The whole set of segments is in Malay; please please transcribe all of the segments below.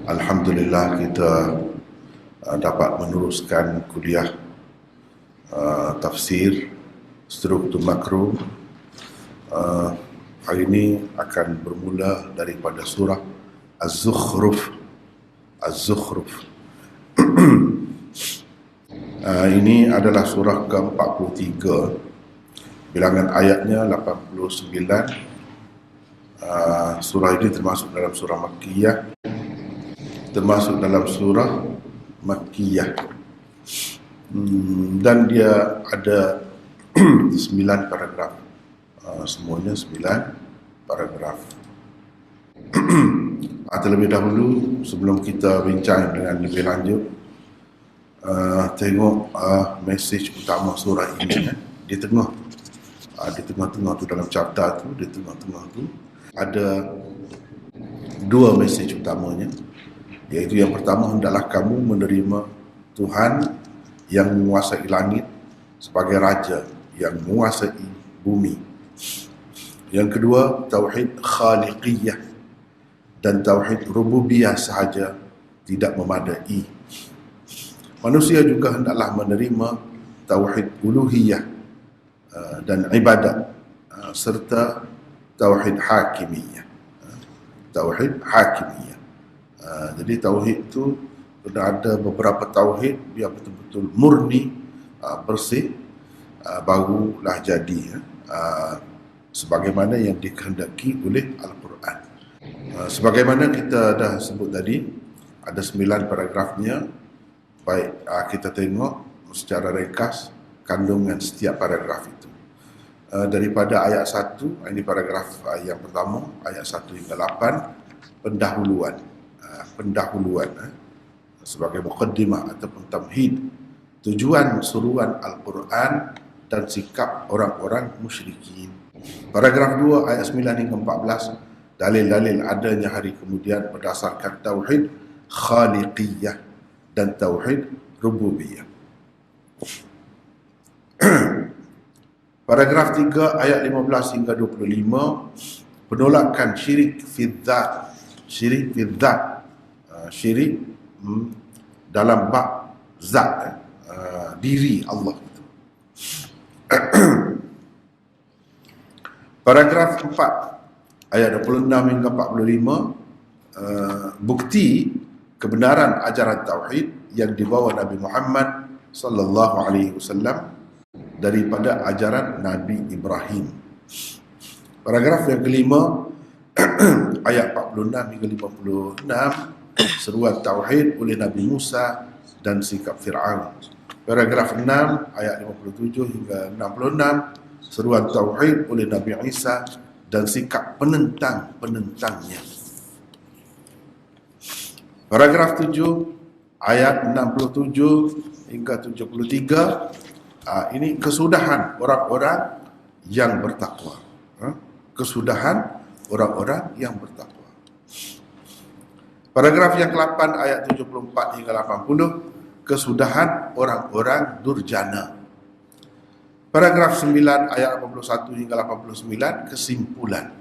Alhamdulillah kita dapat meneruskan kuliah tafsir struktur makro. Hari ini akan bermula daripada surah Az-Zukhruf. Az-Zukhruf. Ini adalah surah ke-43. Bilangan ayatnya 89. Surah ini termasuk dalam surah Makkiyah. Dan dia ada 9 paragraf. Semuanya 9 paragraf. Terlebih dahulu, sebelum kita bincang dengan lebih lanjut, tengok mesej utama surah ini. Di tengah-tengah tu, dalam chapter tu, di tengah-tengah tu ada 2 mesej utamanya, iaitu yang pertama, hendaklah kamu menerima Tuhan yang menguasai langit sebagai Raja yang menguasai bumi. Yang kedua, Tauhid Khaliqiyah dan Tauhid Rububiyah sahaja tidak memadai. Manusia juga hendaklah menerima Tauhid Uluhiyah dan Ibadat serta Tauhid Hakimiyah. Tauhid Hakimiyah. Jadi Tauhid itu ada beberapa Tauhid biar betul-betul murni, bersih, barulah jadi sebagaimana yang dikehendaki oleh Al-Quran. Sebagaimana kita dah sebut tadi, ada 9 paragrafnya. Baik, kita tengok secara ringkas kandungan setiap paragraf itu. Daripada ayat 1, ini paragraf yang pertama, ayat 1 hingga 8, pendahuluan. Sebagai muqaddimah ataupun tamhid, tujuan suruhan Al-Quran dan sikap orang-orang musyrikin. Paragraf 2 ayat 9 hingga 14, dalil-dalil adanya hari kemudian berdasarkan tauhid khaliqiyah dan tauhid rububiyah. Paragraf 3 ayat 15 hingga 25, penolakan syirik fi dzat. Syirik dalam bab zat, diri Allah. Paragraf 4 ayat 26 hingga 45, bukti kebenaran ajaran tauhid yang dibawa Nabi Muhammad sallallahu alaihi wasallam daripada ajaran Nabi Ibrahim. Paragraf yang kelima ayat 46 hingga 56, seruan tauhid oleh Nabi Musa dan sikap Fir'aun. Paragraf 6 ayat 57 hingga 66, seruan tauhid oleh Nabi Isa dan sikap penentang-penentangnya. Paragraf 7 ayat 67 hingga 73, ini kesudahan orang-orang yang bertakwa. Kesudahan orang-orang yang bertakwa. Paragraf yang ke-8 ayat 74 hingga 80, kesudahan orang-orang durjana. Paragraf 9 ayat 81 hingga 89, kesimpulan.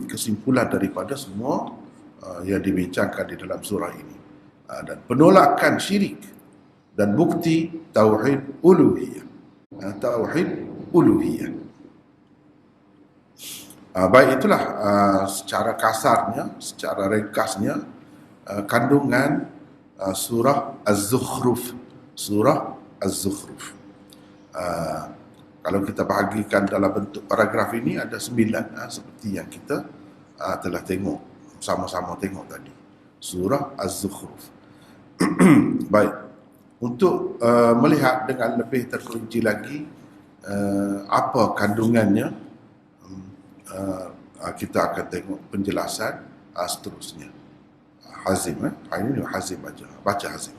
Kesimpulan daripada semua yang dibincangkan di dalam surah ini. Dan penolakan syirik dan bukti tauhid uluhiyah. Tauhid uluhiyah. Baik, itulah secara kasarnya, secara ringkasnya kandungan surah Az-Zukhruf. Surah Az-Zukhruf. Kalau kita bahagikan dalam bentuk paragraf ini ada 9, seperti yang kita telah tengok, sama-sama tengok tadi. Surah Az-Zukhruf. Baik, untuk melihat dengan lebih terperinci lagi apa kandungannya, kita akan tengok penjelasan seterusnya. Hazim, hari ini Hazim baca Hazim.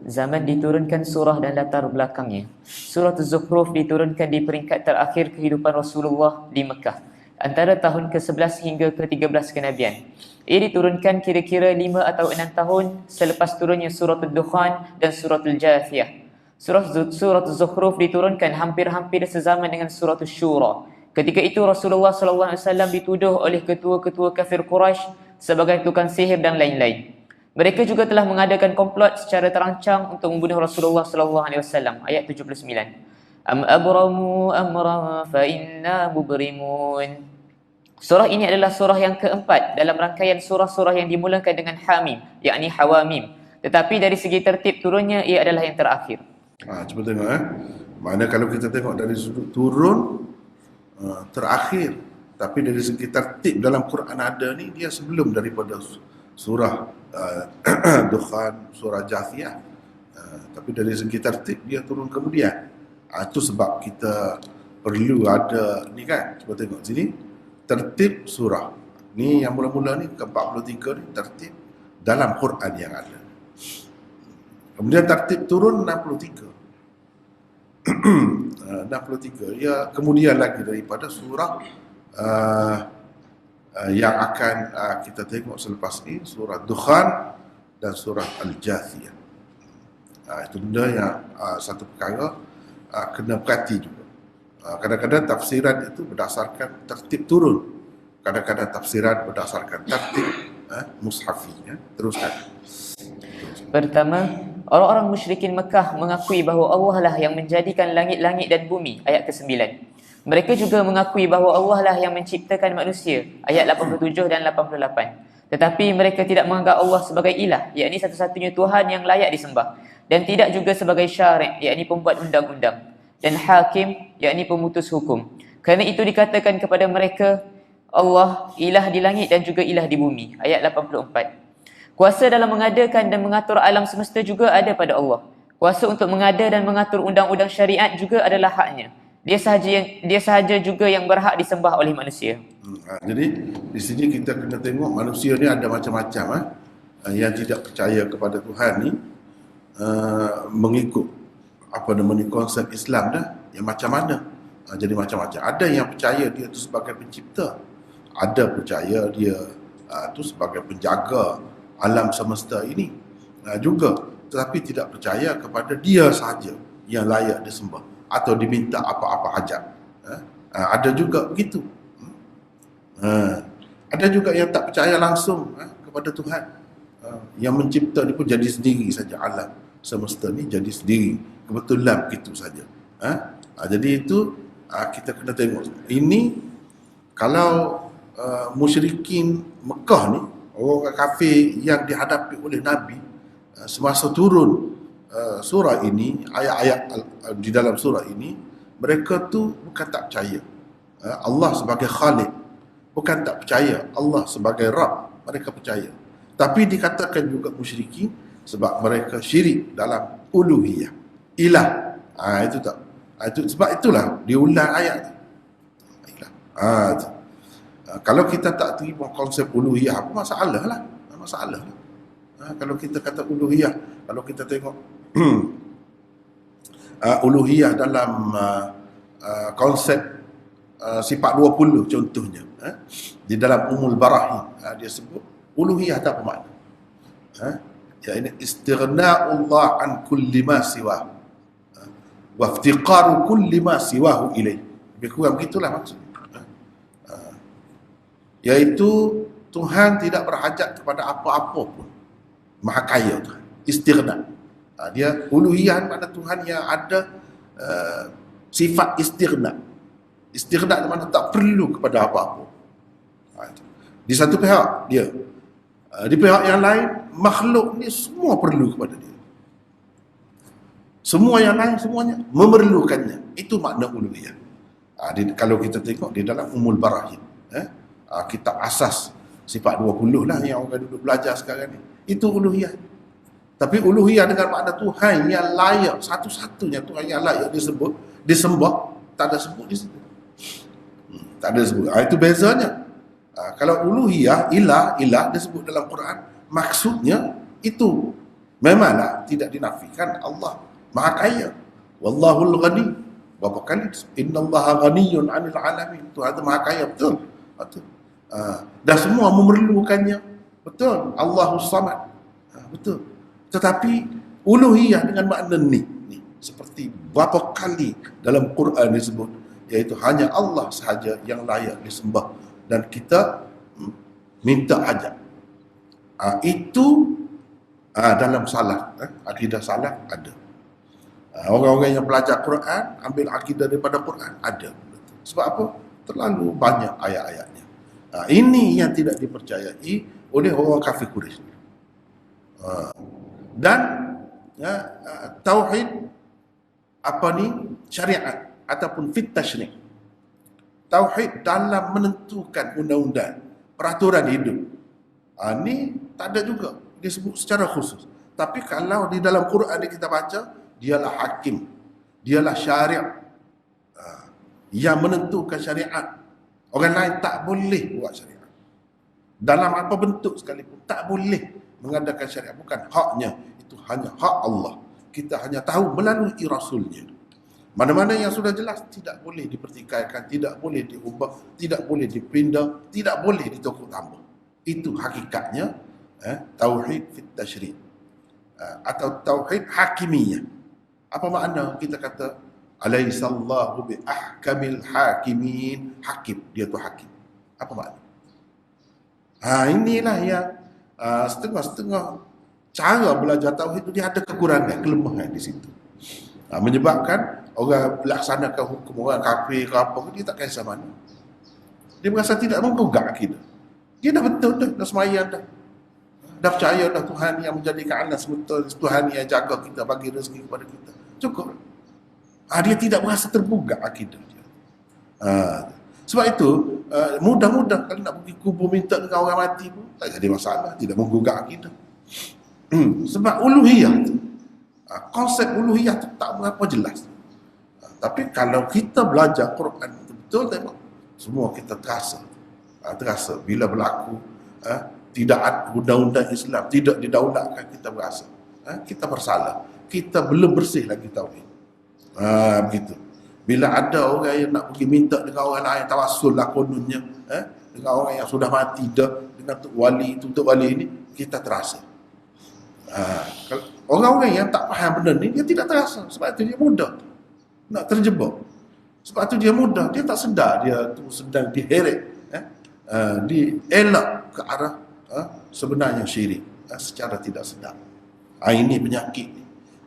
Zaman diturunkan surah dan latar belakangnya. Surah Az-Zukhruf diturunkan di peringkat terakhir kehidupan Rasulullah di Mekah, antara tahun ke-11 hingga ke-13 kenabian. Ia diturunkan kira-kira 5 atau 6 tahun selepas turunnya surah Ad-Dukhan dan surah Al-Jathiyah. Surah Az-Zukhruf diturunkan hampir-hampir sezaman dengan surah Asy-Syura. Ketika itu Rasulullah SAW dituduh oleh ketua-ketua kafir Quraisy sebagai tukang sihir dan lain-lain. Mereka juga telah mengadakan komplot secara terancang untuk membunuh Rasulullah sallallahu alaihi wasallam. Ayat 79. Am abramu amran fa inna mubrimun. Surah ini adalah surah yang keempat dalam rangkaian surah-surah yang dimulakan dengan Hamim, yakni Hawamim. Tetapi dari segi tertib turunnya, ia adalah yang terakhir. Cuba tengok Maknanya kalau kita tengok dari sudut turun terakhir, tapi dari segi tertib dalam Quran ada ni, dia sebelum daripada surah Dukhan, surah Jathiyah. Tapi dari segi tertib dia turun kemudian. Itu sebab kita perlu ada ni kan. Cuba tengok sini, tertib surah. Ni yang mula-mula ni ke-43 ni tertib dalam Quran yang ada. Kemudian tertib turun 63. 63 ya, kemudian lagi daripada surah yang akan kita tengok selepas ini, surah Dukhan dan surah Al-Jathiyah. Itu benda yang satu perkara kena perhati juga. Kadang-kadang tafsiran itu berdasarkan tertib turun, kadang-kadang tafsiran berdasarkan tertib mushafi. Teruskan. Pertama, orang-orang musyrikin Mekah mengakui bahawa Allah lah yang menjadikan langit-langit dan bumi. Ayat ke-9. Mereka juga mengakui bahawa Allah lah yang menciptakan manusia. Ayat 87 dan 88. Tetapi mereka tidak menganggap Allah sebagai ilah, yakni satu-satunya Tuhan yang layak disembah. Dan tidak juga sebagai syari', yakni pembuat undang-undang. Dan hakim, yakni pemutus hukum. Kerana itu dikatakan kepada mereka, Allah ilah di langit dan juga ilah di bumi. Ayat 84. Kuasa dalam mengadakan dan mengatur alam semesta juga ada pada Allah. Kuasa untuk mengada dan mengatur undang-undang syariat juga adalah haknya. Dia sahaja juga yang berhak disembah oleh manusia. Jadi di sini kita kena tengok manusia ni ada macam-macam. Yang tidak percaya kepada Tuhan ni mengikut konsep Islam dah, yang macam mana. Jadi macam-macam. Ada yang percaya dia tu sebagai pencipta, ada percaya dia tu sebagai penjaga alam semesta ini juga, tetapi tidak percaya kepada dia sahaja yang layak disembah atau diminta apa-apa hajat. Ada juga begitu. Ada juga yang tak percaya langsung kepada Tuhan. Yang mencipta ni pun jadi sendiri saja, alam semesta ni jadi sendiri, kebetulan begitu saja. Jadi itu kita kena tengok. Ini kalau musyrikin Mekah ni, orang kafir yang dihadapi oleh Nabi semasa turun surah ini, ayat-ayat di dalam surah ini, mereka tu bukan tak percaya Allah sebagai Khalik, bukan tak percaya Allah sebagai Rabb, mereka percaya. Tapi dikatakan juga musyrikin sebab mereka syirik dalam uluhiyah, ilah. Itu tak. Itu sebab itulah diulang ayat tu. Ilah. Kalau kita tak terima konsep uluhiyah, apa masalah lah. Masalah lah. Kalau kita kata uluhiyah, kalau kita tengok uluhiyah dalam konsep sifat 20 contohnya, di dalam Ummul Barahin dia sebut uluhiyah tak apa makna. Ya, ini istighna'ullah an kulli ma siwa wa iftiqaru kulli ma siwahu ilaih. Lebih kurang begitulah maksudnya. Iaitu Tuhan tidak berhajat kepada apa-apa pun. Maha kaya Tuhan. Istighna. Dia uluhiyah makna Tuhan yang ada sifat istighna. Istighna makna tak perlu kepada apa-apa. Di satu pihak dia. Di pihak yang lain, makhluk ni semua perlu kepada dia. Semua yang lain semuanya memerlukannya. Itu makna uluhiyah. Kalau kita tengok di dalam Ummul Barahin, kitab asas sifat 20 lah yang orang duduk belajar sekarang ni, itu uluhiyah. Tapi uluhiyah dengan makna Tuhan yang layak, satu-satunya Tuhan yang layak disembah, tak ada sebut di situ. Tak ada sebut. Itu bezanya. Kalau uluhiyah, ilah disebut dalam Quran, maksudnya itu memanglah tidak dinafikan Allah Maha Kaya. Wallahul Ghani. Berapa kali? Innallaha ghaniyun 'anil 'alamin. Tuhan itu Maha Kaya, betul. Betul. Dan semua memerlukannya, betul. Allahus Samad, betul. Tetapi uluhiyah dengan makna ni seperti berapa kali dalam Quran disebut, iaitu hanya Allah sahaja yang layak disembah dan kita minta hajat. Itu dalam salaf, akidah salaf ada. Orang-orang yang belajar Quran ambil akidah daripada Quran ada. Sebab apa? Terlalu banyak ayat-ayatnya. Ini yang tidak dipercayai oleh orang kafir Quraisy. Dan tauhid syariat ataupun fit tasyri'. Tauhid dalam menentukan undang-undang, peraturan hidup. Ini tak ada juga disebut secara khusus. Tapi kalau di dalam Quran kita baca, dialah hakim, dialah syariat yang menentukan syariat. Orang lain tak boleh buat syariat. Dalam apa bentuk sekalipun tak boleh mengadakan syariat. Bukan haknya, itu hanya hak Allah. Kita hanya tahu melalui Rasulnya. Mana-mana yang sudah jelas tidak boleh dipertikaikan, tidak boleh diubah, tidak boleh dipindah, tidak boleh ditokok tambah. Itu hakikatnya tauhid fit tasyri' atau tauhid hakimiyah. Apa makna kita kata alaihissallahu bi ahkamil hakimin? Hakim, dia tu hakim. Apa makna? Inilah yang setengah-setengah cara belajar tauhid itu dia ada kekurangan, kelemahan di situ. Menyebabkan orang melaksanakan hukum orang kafir ke apa, dia tak kisah mana. Dia merasa tidak menggugah akidah. Dia dah betul dah semayang dah. Dah percaya dah Tuhan yang menjadikan anak sebetul, Tuhan yang jaga kita, bagi rezeki kepada kita. Cukup. Dia tidak merasa tergugah akidah dia. Sebab itu, mudah-mudah kalau nak pergi kubur minta dengan orang mati pun, tak jadi masalah, tidak menggugah akidah. Sebab uluhiyah tu, konsep uluhiyah tu tak berapa jelas. Tapi kalau kita belajar Quran betul-betul tengok, semua kita terasa bila berlaku tidak ada undang-undang Islam, tidak didaulatkan, kita berasa kita bersalah, kita belum bersih lagi tauhid. Begitu. Bila ada orang yang nak pergi minta dengan orang lain, tawassul lah kononnya, dengan orang yang sudah mati dah, dengan tuk wali itu, tuk wali ini, kita terasa. Orang-orang yang tak faham benda ni, dia tidak terasa. Sebab itu dia mudah nak terjebak. Sebab itu dia mudah, dia tak sedar dia tu sedang diheret, dielak ke arah sebenarnya syirik secara tidak sedar. Ini penyakit.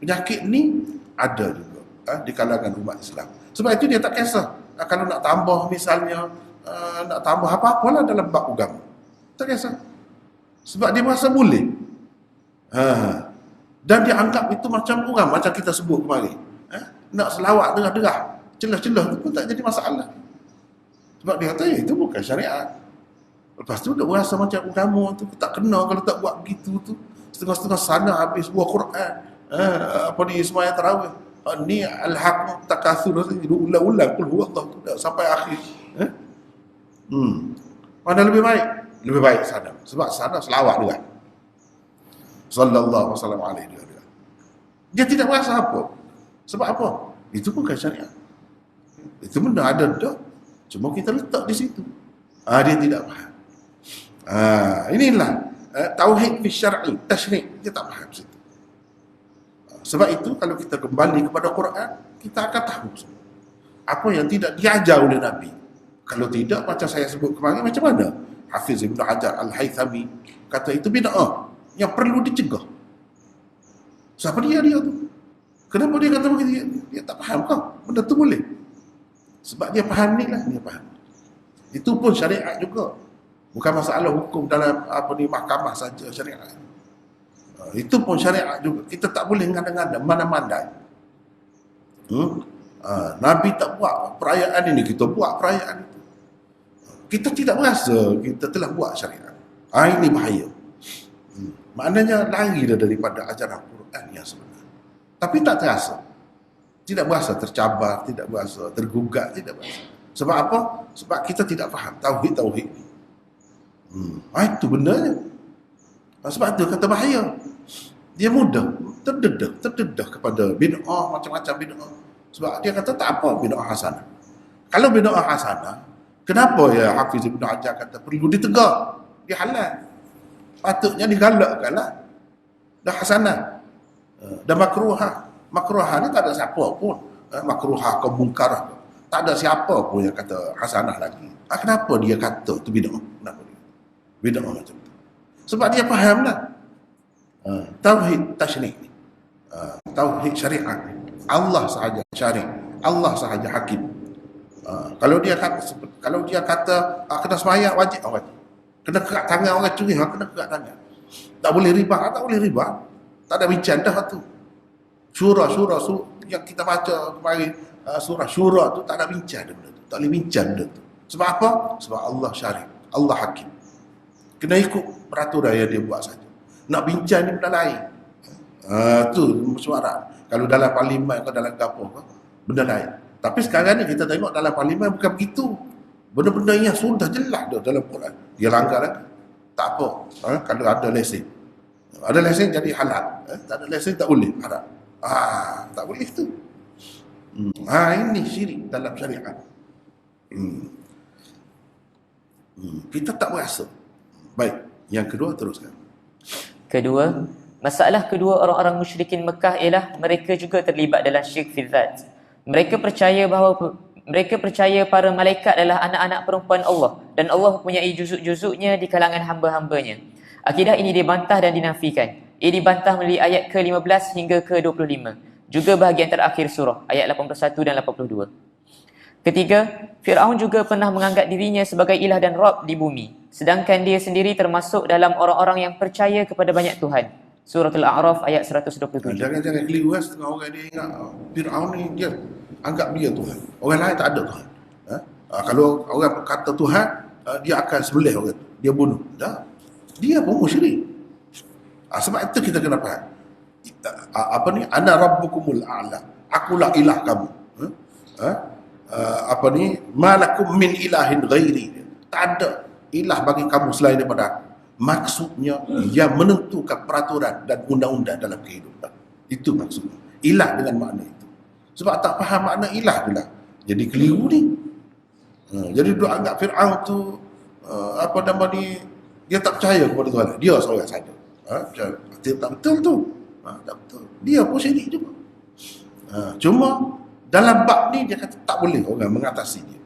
Penyakit ni ada juga di kalangan umat Islam. Sebab itu dia tak kisah kalau nak tambah misalnya nak tambah apa-apalah dalam bab agama. Tak kisah. Sebab dia merasa boleh. Dan dia anggap itu macam orang, macam kita sebut kemarin. Nak selawat derah-derah, celah-celah tu pun tak jadi masalah. Sebab dia kata itu bukan syariat. Lepas tu dia berasa macam agama tu tak kena kalau tak buat begitu tu. Setengah-setengah sana habis buah Quran. Sembahyang tarawih. Ni al-haq takatsur, ulang-ulang qul huwallahu ahad sampai akhir. Mana lebih baik? Lebih baik sana. Sebab sana selawat juga. Sallallahu alaihi wasallam. Dia tidak merasa apa. Sebab apa? Itu bukan syariat. Itu benda ada dah. Cuma kita letak di situ. Dia tidak faham. Inilah tauhid fi syar'i, tasyri', dia tak faham situ. Sebab itu kalau kita kembali kepada Quran, kita akan tahu semua apa yang tidak diajar oleh Nabi. Kalau tidak, macam saya sebut kemarin, macam mana Hafiz Ibn Hajar Al-Haythami kata itu bid'ah yang perlu dicegah. Siapa dia tu? Kenapa dia kata begitu? Dia tak faham kau. Benda tu boleh. Sebab dia faham ni lah, dia faham. Itu pun syariat juga. Bukan masalah hukum dalam mahkamah saja syariat. Itu pun syariat juga. Kita tak boleh ngada-ngada mana-mana. Nabi tak buat perayaan ini, kita buat perayaan itu. Kita tidak merasa kita telah buat syariat. Ini bahaya. Maknanya lari daripada ajaran Quran yang sebenar. Tapi tak terasa. Tidak berasa tercabar, tidak berasa tergugat, tidak berasa. Sebab apa? Sebab kita tidak faham tauhid ni. Itu benarnya. Sebab itu kata bahaya. Dia mudah terdedah kepada bid'ah, macam-macam bid'ah. Sebab dia kata tak apa bid'ah hasanah. Kalau bid'ah hasanah, kenapa ya Hafiz Ibn Hajar kata perlu ditegar? Dia halal. Patutnya digalakkanlah. Dah hasanah. Dan makruhah. Makruhah ni tak ada siapa pun. Makruhah ke mungkarah. Tak ada siapa pun yang kata hasanah lagi. Kenapa dia kata tu bid'ah? Kenapa dia? Bid'ah macam tu. Sebab dia faham lah. Tauhid tasyrik ni. Tauhid syariat ni. Allah sahaja syari', Allah sahaja hakim. Kalau dia kata kena sembahyang wajib, wajib. Kena kerat tangan orang curi, kena kerat tangan. Tak boleh riba, tak boleh riba. Tak ada bincang dah tu. Surah yang kita baca kemarin, surah Syura tu tak ada bincang benda tu. Tak boleh bincang benda tu. Sebab apa? Sebab Allah syari', Allah hakim. Kena ikut peraturan yang dia buat saja. Nak bincang ni benda lain. Tu mesyuarat. Kalau dalam parlimen atau dalam kapal, benda lain. Tapi sekarang ni kita tengok dalam parlimen bukan begitu. Benda-benda yang sudah jelas dah dalam Quran. Dia langgar lagi. Tak apa. Kalau ada lesen. Ada lesen jadi halal. Tak ada lesen tak boleh. Haram. Tak boleh tu. Ini syirik dalam syariat. Kita tak berasa. Baik. Yang kedua teruskan. Kedua, masalah kedua orang-orang musyrikin Mekah ialah mereka juga terlibat dalam syirik fi dzat. Mereka percaya para malaikat adalah anak-anak perempuan Allah dan Allah mempunyai juzuk-juzuknya di kalangan hamba-hambanya. Akidah ini dibantah dan dinafikan. Ia dibantah melalui ayat ke-15 hingga ke-25. Juga bahagian terakhir surah, ayat 81 dan 82. Ketiga, Fir'aun juga pernah menganggap dirinya sebagai ilah dan Rabb di bumi, sedangkan dia sendiri termasuk dalam orang-orang yang percaya kepada banyak Tuhan. Suratul A'raf ayat 127. Jangan keliru setengah orang dia ingat Fir'aun ni dia anggap dia Tuhan. Orang lain tak ada Tuhan. Kalau orang kata Tuhan, dia akan sembelih orang tu. Dia bunuh. Dia pun musyrik. Sebab itu kita kena faham. Ana rabbukumul a'la. Akulah ilah kamu. Malakum min ilahin ghairi. Tak ada ilah bagi kamu selain daripada aku. Maksudnya yang menentukan peraturan dan undang-undang dalam kehidupan. Itu maksudnya. Ilah dengan makna itu. Sebab tak faham makna ilah pula. Jadi keliru ni. Jadi dia anggap Fir'aun tu dia tak percaya kepada Tuhan. Dia seorang saja. Tak betul tu. Tak betul. Dia pun syirik juga. Cuma dalam bab ni dia kata tak boleh orang mengatasi dia.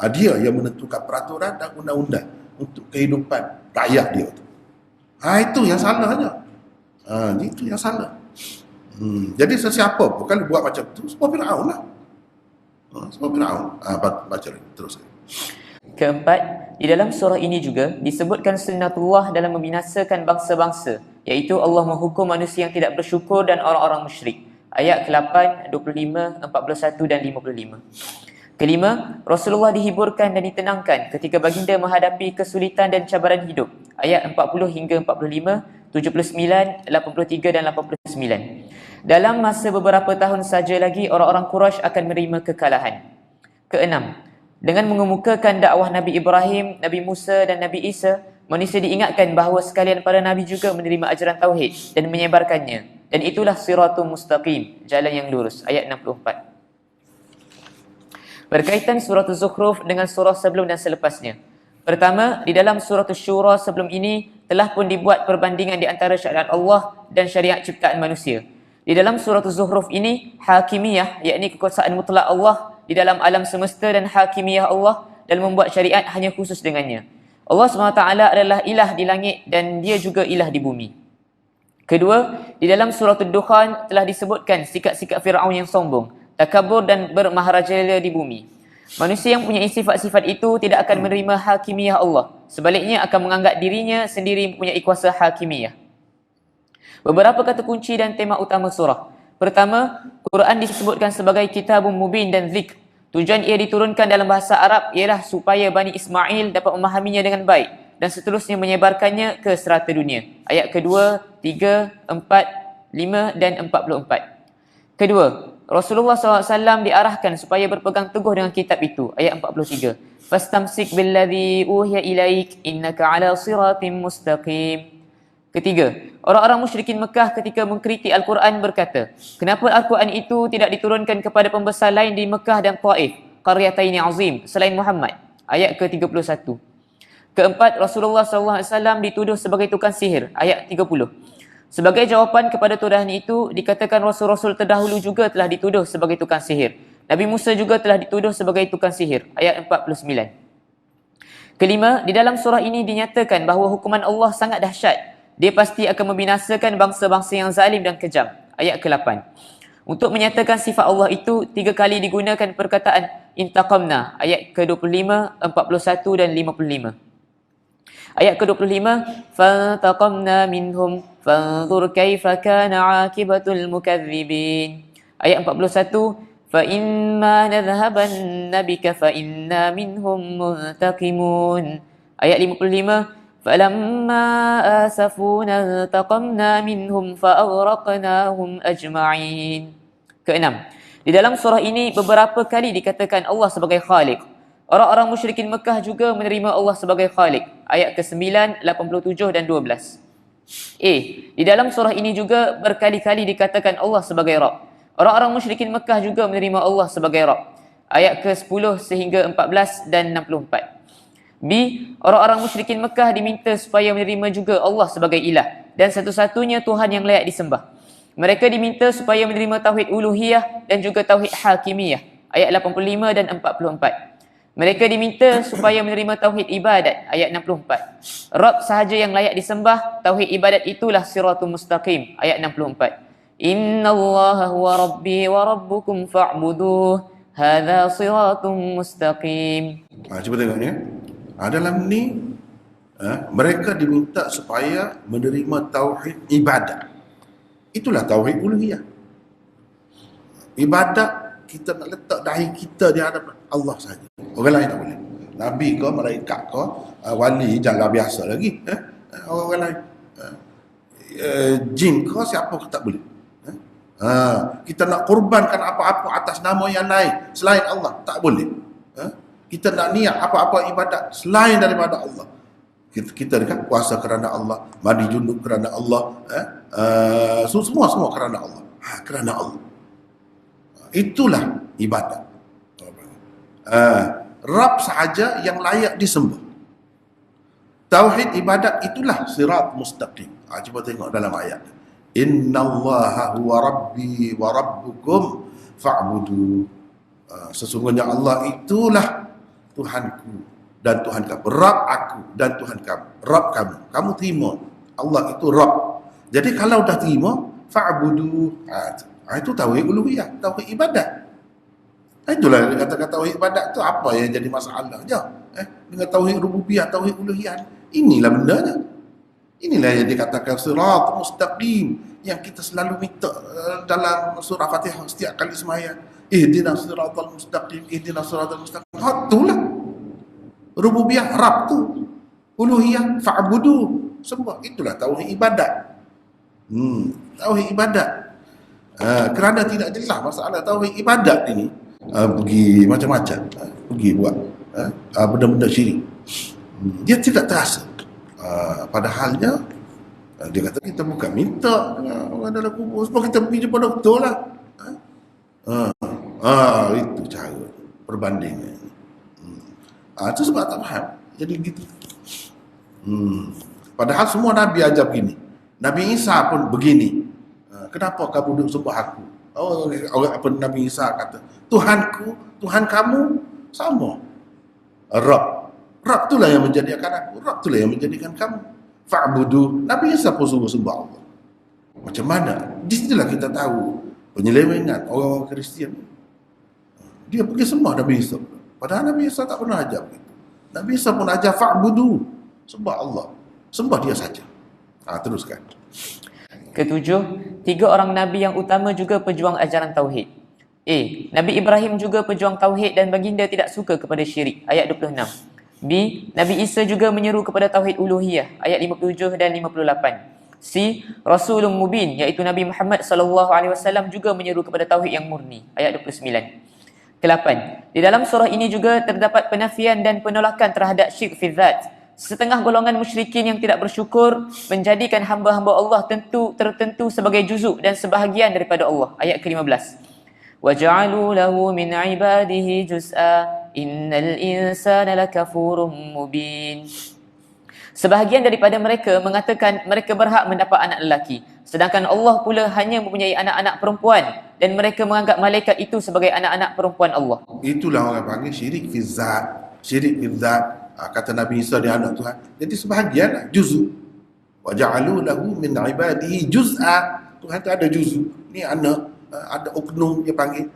Dia yang menentukan peraturan dan undang-undang untuk kehidupan rakyat dia tu. Itu yang salahnya. Itu yang salah. Jadi sesiapa pun kalau buat macam tu, semua Fir'aun lah. Semua Fir'aun. Baca lagi, terus. Keempat, di dalam surah ini juga disebutkan sunnatullah dalam membinasakan bangsa-bangsa, iaitu Allah menghukum manusia yang tidak bersyukur dan orang-orang musyrik. Ayat ke-8, 25, 41 dan 55. Kelima, Rasulullah dihiburkan dan ditenangkan ketika baginda menghadapi kesulitan dan cabaran hidup. Ayat 40 hingga 45, 79, 83 dan 89. Dalam masa beberapa tahun saja lagi, orang-orang Quraisy akan menerima kekalahan. Keenam, dengan mengemukakan dakwah Nabi Ibrahim, Nabi Musa dan Nabi Isa, manusia diingatkan bahawa sekalian para Nabi juga menerima ajaran Tauhid dan menyebarkannya. Dan itulah siratul mustaqim, jalan yang lurus. Ayat 64. Berkaitan surah Az-Zukhruf dengan surah sebelum dan selepasnya. Pertama, di dalam surah Asy-Syura sebelum ini telah pun dibuat perbandingan di antara syariat Allah dan syariat ciptaan manusia. Di dalam surah Az-Zukhruf ini, hakimiyah, yakni kekuasaan mutlak Allah di dalam alam semesta dan hakimiyah Allah dalam membuat syariat hanya khusus dengannya. Allah SWT adalah ilah di langit dan dia juga ilah di bumi. Kedua, di dalam surah Ad-Dukhan telah disebutkan sikap-sikap Fir'aun yang sombong, takabur dan bermaharajalela di bumi. Manusia yang punya sifat-sifat itu tidak akan menerima hakimiyah Allah. Sebaliknya akan menganggap dirinya sendiri mempunyai kuasa hakimiyah. Beberapa kata kunci dan tema utama surah. Pertama, Quran disebutkan sebagai kitabun mubin dan zikr. Tujuan ia diturunkan dalam bahasa Arab ialah supaya Bani Ismail dapat memahaminya dengan baik dan seterusnya menyebarkannya ke serata dunia. Ayat kedua, 3, 4, 5 dan 44. Kedua, Rasulullah SAW diarahkan supaya berpegang teguh dengan kitab itu. Ayat 43. Fastamsik billadhi uhiya ilaik innaka ala siratim mustaqim. Ketiga, orang-orang musyrikin Mekah ketika mengkritik Al-Quran berkata, kenapa Al-Quran itu tidak diturunkan kepada pembesar lain di Mekah dan Taif, qaryataini azim, selain Muhammad? Ayat ke-31. Keempat, Rasulullah SAW dituduh sebagai tukang sihir. Ayat 30. Sebagai jawapan kepada tuduhan itu, dikatakan Rasul-Rasul terdahulu juga telah dituduh sebagai tukang sihir. Nabi Musa juga telah dituduh sebagai tukang sihir. Ayat 49. Kelima, di dalam surah ini dinyatakan bahawa hukuman Allah sangat dahsyat. Dia pasti akan membinasakan bangsa-bangsa yang zalim dan kejam. Ayat ke-8. Untuk menyatakan sifat Allah itu, 3 kali digunakan perkataan intaqamna. Ayat ke-25, 41 dan 55. Ayat ke-25, fantaqamna minhum fanzur kaifa kana aqibatul mukadzibin. Ayat 41, fa imma nadhhabanna bika fa inna minhum muntaqimun. Ayat 55, falamma asafuna taqamna minhum fa aghraqnahum ajma'in. Keenam, di dalam surah ini beberapa kali dikatakan Allah sebagai Khaliq. Orang-orang musyrikin Mekah juga menerima Allah sebagai Khaliq. Ayat ke-9, 87 dan 12. Di dalam surah ini juga berkali-kali dikatakan Allah sebagai Rabb. Orang-orang musyrikin Mekah juga menerima Allah sebagai Rabb. Ayat ke-10 sehingga 14 dan 64. Orang-orang musyrikin Mekah diminta supaya menerima juga Allah sebagai ilah dan satu-satunya Tuhan yang layak disembah. Mereka diminta supaya menerima tauhid uluhiyah dan juga tauhid hakimiyah. Ayat 85 dan 44. Mereka diminta supaya menerima tauhid ibadat. Ayat 64. Rabb sahaja yang layak disembah, tauhid ibadat itulah siratul mustaqim. Ayat 64. Innallaha huwa rabbi wa rabbukum fa'buduh. Hadza siratum mustaqim. Cuba tengok ni. Dalam ni mereka diminta supaya menerima tauhid ibadat. Itulah tauhid uluhiyah. Ibadat kita nak letak dahi kita di hadapan Allah saja. Orang lain tak boleh. Nabi ke, malaikat ke, wali janganlah biasa lagi. Orang lain. Jin ke, siapa ke tak boleh. Kita nak kurbankan apa-apa atas nama yang lain selain Allah, tak boleh. Kita nak niat apa-apa ibadat selain daripada Allah. Kita dekat puasa kerana Allah, mandi junub kerana Allah, semua kerana Allah. Kerana Allah. Itulah ibadat. Rabb sahaja yang layak disembah. Tauhid ibadat itulah sirat mustaqim. Cuba tengok dalam ayat. Innallaha huwa rabbi wa rabbukum fa'budu. Sesungguhnya Allah itulah Tuhanku dan Tuhan kamu. Rabb aku dan Tuhan kamu. Rabb kamu. Kamu terima. Allah itu Rabb. Jadi kalau dah terima, fa'budu. Itu tauhid uluhiyah, tauhid ibadat. Itulah dia katakan tauhid ibadat tu apa yang jadi masalahnya. Dengan tauhid rububiyah, tauhid uluhiyah. Inilah bendanya. Inilah yang dikatakan sirat mustaqim yang kita selalu minta dalam surah Fatihah setiap kali sembahyang. Ihdinas siratal mustaqim, ihdinas siratal mustaqim. Itulah rububiyah, Rabb tu. Uluhiyah, fa'budu. Semua itulah tauhid ibadat. Tauhid ibadat. Kerana tidak jelas masalah tauhid ibadat ini, pergi macam-macam, pergi buat benda-benda syirik. Dia tidak terasa. Padahalnya dia kata kita bukan minta orang dalam kubur, sebab kita pergi jumpa doktor lah. Itu cara perbandingan. Itu sebab tak faham. Jadi gitu. Padahal semua Nabi ajar begini. Nabi Isa pun begini. Kenapa kamu duduk sembah aku? Orang apa Nabi Isa kata, Tuhanku, Tuhan kamu sama. Rabb itulah yang menjadikan aku. Rabb itulah yang menjadikan kamu. Fa'budu. Nabi Isa pun suruh sembah Allah. Macam mana? Di situlah kita tahu penyelewengan orang-orang Kristian. Dia pergi sembah Nabi Isa. Padahal Nabi Isa tak pernah ajar begitu. Nabi Isa pun ajar fa'budu. Sembah Allah. Sembah dia saja. Teruskan. Ketujuh, 3 orang Nabi yang utama juga pejuang ajaran Tauhid. Nabi Ibrahim juga pejuang Tauhid dan baginda tidak suka kepada syirik. Ayat 26. Nabi Isa juga menyeru kepada Tauhid Uluhiyah. Ayat 57 dan 58. Rasulun Mubin, iaitu Nabi Muhammad SAW juga menyeru kepada Tauhid yang murni. Ayat 29. Ke-8. Di dalam surah ini juga terdapat penafian dan penolakan terhadap syirik fi dzat. Setengah golongan musyrikin yang tidak bersyukur menjadikan hamba-hamba Allah tertentu sebagai juzuk dan sebahagian daripada Allah. Ayat ke-15. وَجَعَلُوا لَهُ مِنْ عِبَادِهِ جُزْءًا إِنَّ الْإِنسَانَ لَكَفُورٌ مُبِينٌ. Sebahagian daripada mereka mengatakan mereka berhak mendapat anak lelaki, sedangkan Allah pula hanya mempunyai anak-anak perempuan dan mereka menganggap malaikat itu sebagai anak-anak perempuan Allah. Itulah orang panggil syirik fi zat. Syirik fi zat. kata Nabi Isa dia anak Tuhan. Jadi sebahagian lah, juz'u. Wa ja'alu lahu min ibadihi juz'a. Tuhan tu ada juz'u. Ni anak, ada uknum dia panggil.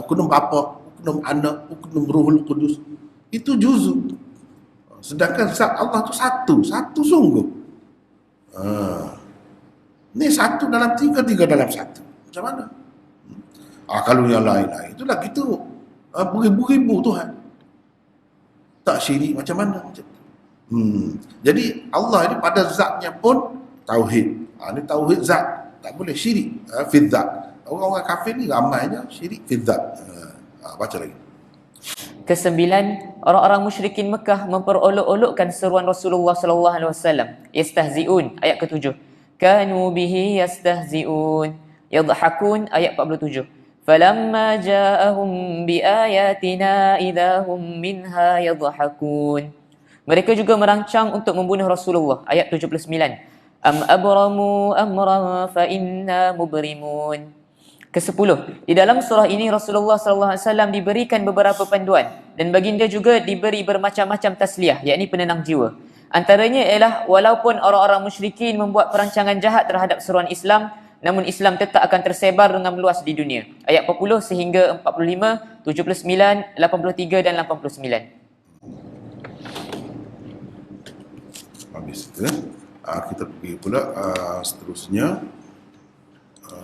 Uknum bapa, uknum anak, uknum Ruhul Qudus. Itu juz'u. Sedangkan zat Allah tu satu sungguh. Ni satu dalam tiga, tiga dalam satu. Macam mana? Kalau yang lain-lain itulah kita beribu-ribu Tuhan. Tak syirik macam mana? Jadi Allah ini pada zatnya pun tauhid. Ini tauhid zat. Tak boleh syirik fi zat. Orang-orang kafir ni ramainya syirik fi zat. Baca lagi. Kesembilan, orang-orang musyrikin Mekah memperolok-olokkan seruan Rasulullah sallallahu alaihi wasallam. Yastahzi'un, ayat ke-7. Kanu bihi yastahzi'un. Yadhakun, ayat 47. Falamma ja'ahum biayatina idahum minha yadhakun. Mereka juga merancang untuk membunuh Rasulullah, ayat 79. Am abramu amran fa inna mubrimun. Ke-10, di dalam surah ini Rasulullah sallallahu alaihi wasallam diberikan beberapa panduan dan baginda juga diberi bermacam-macam tasliyah, yakni penenang jiwa. Antaranya ialah walaupun orang-orang musyrikin membuat perancangan jahat terhadap seruan Islam, namun Islam tetap akan tersebar dengan meluas di dunia. Ayat 40 sehingga 45, 79, 83 dan 89. Habis itu, kita pergi pula seterusnya.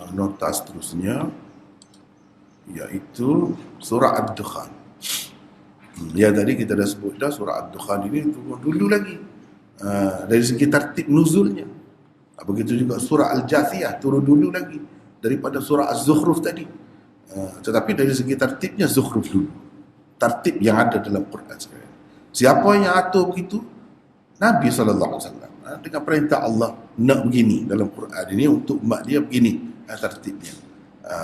Nota seterusnya iaitu surah Ad-Dukhan. Ya, tadi kita dah sebut dah surah Ad-Dukhan ini turun dulu lagi dari segi tertib nuzulnya. Begitu juga surah Al-Jathiyah turun dulu lagi daripada surah Az-Zukhruf tadi. Tetapi dari segi tertibnya Zukhruf dulu. Tertib yang ada dalam Quran sekarang. Siapa yang atur begitu? Nabi SAW. Dengan perintah Allah nak begini dalam Quran ini untuk umat dia begini tertibnya.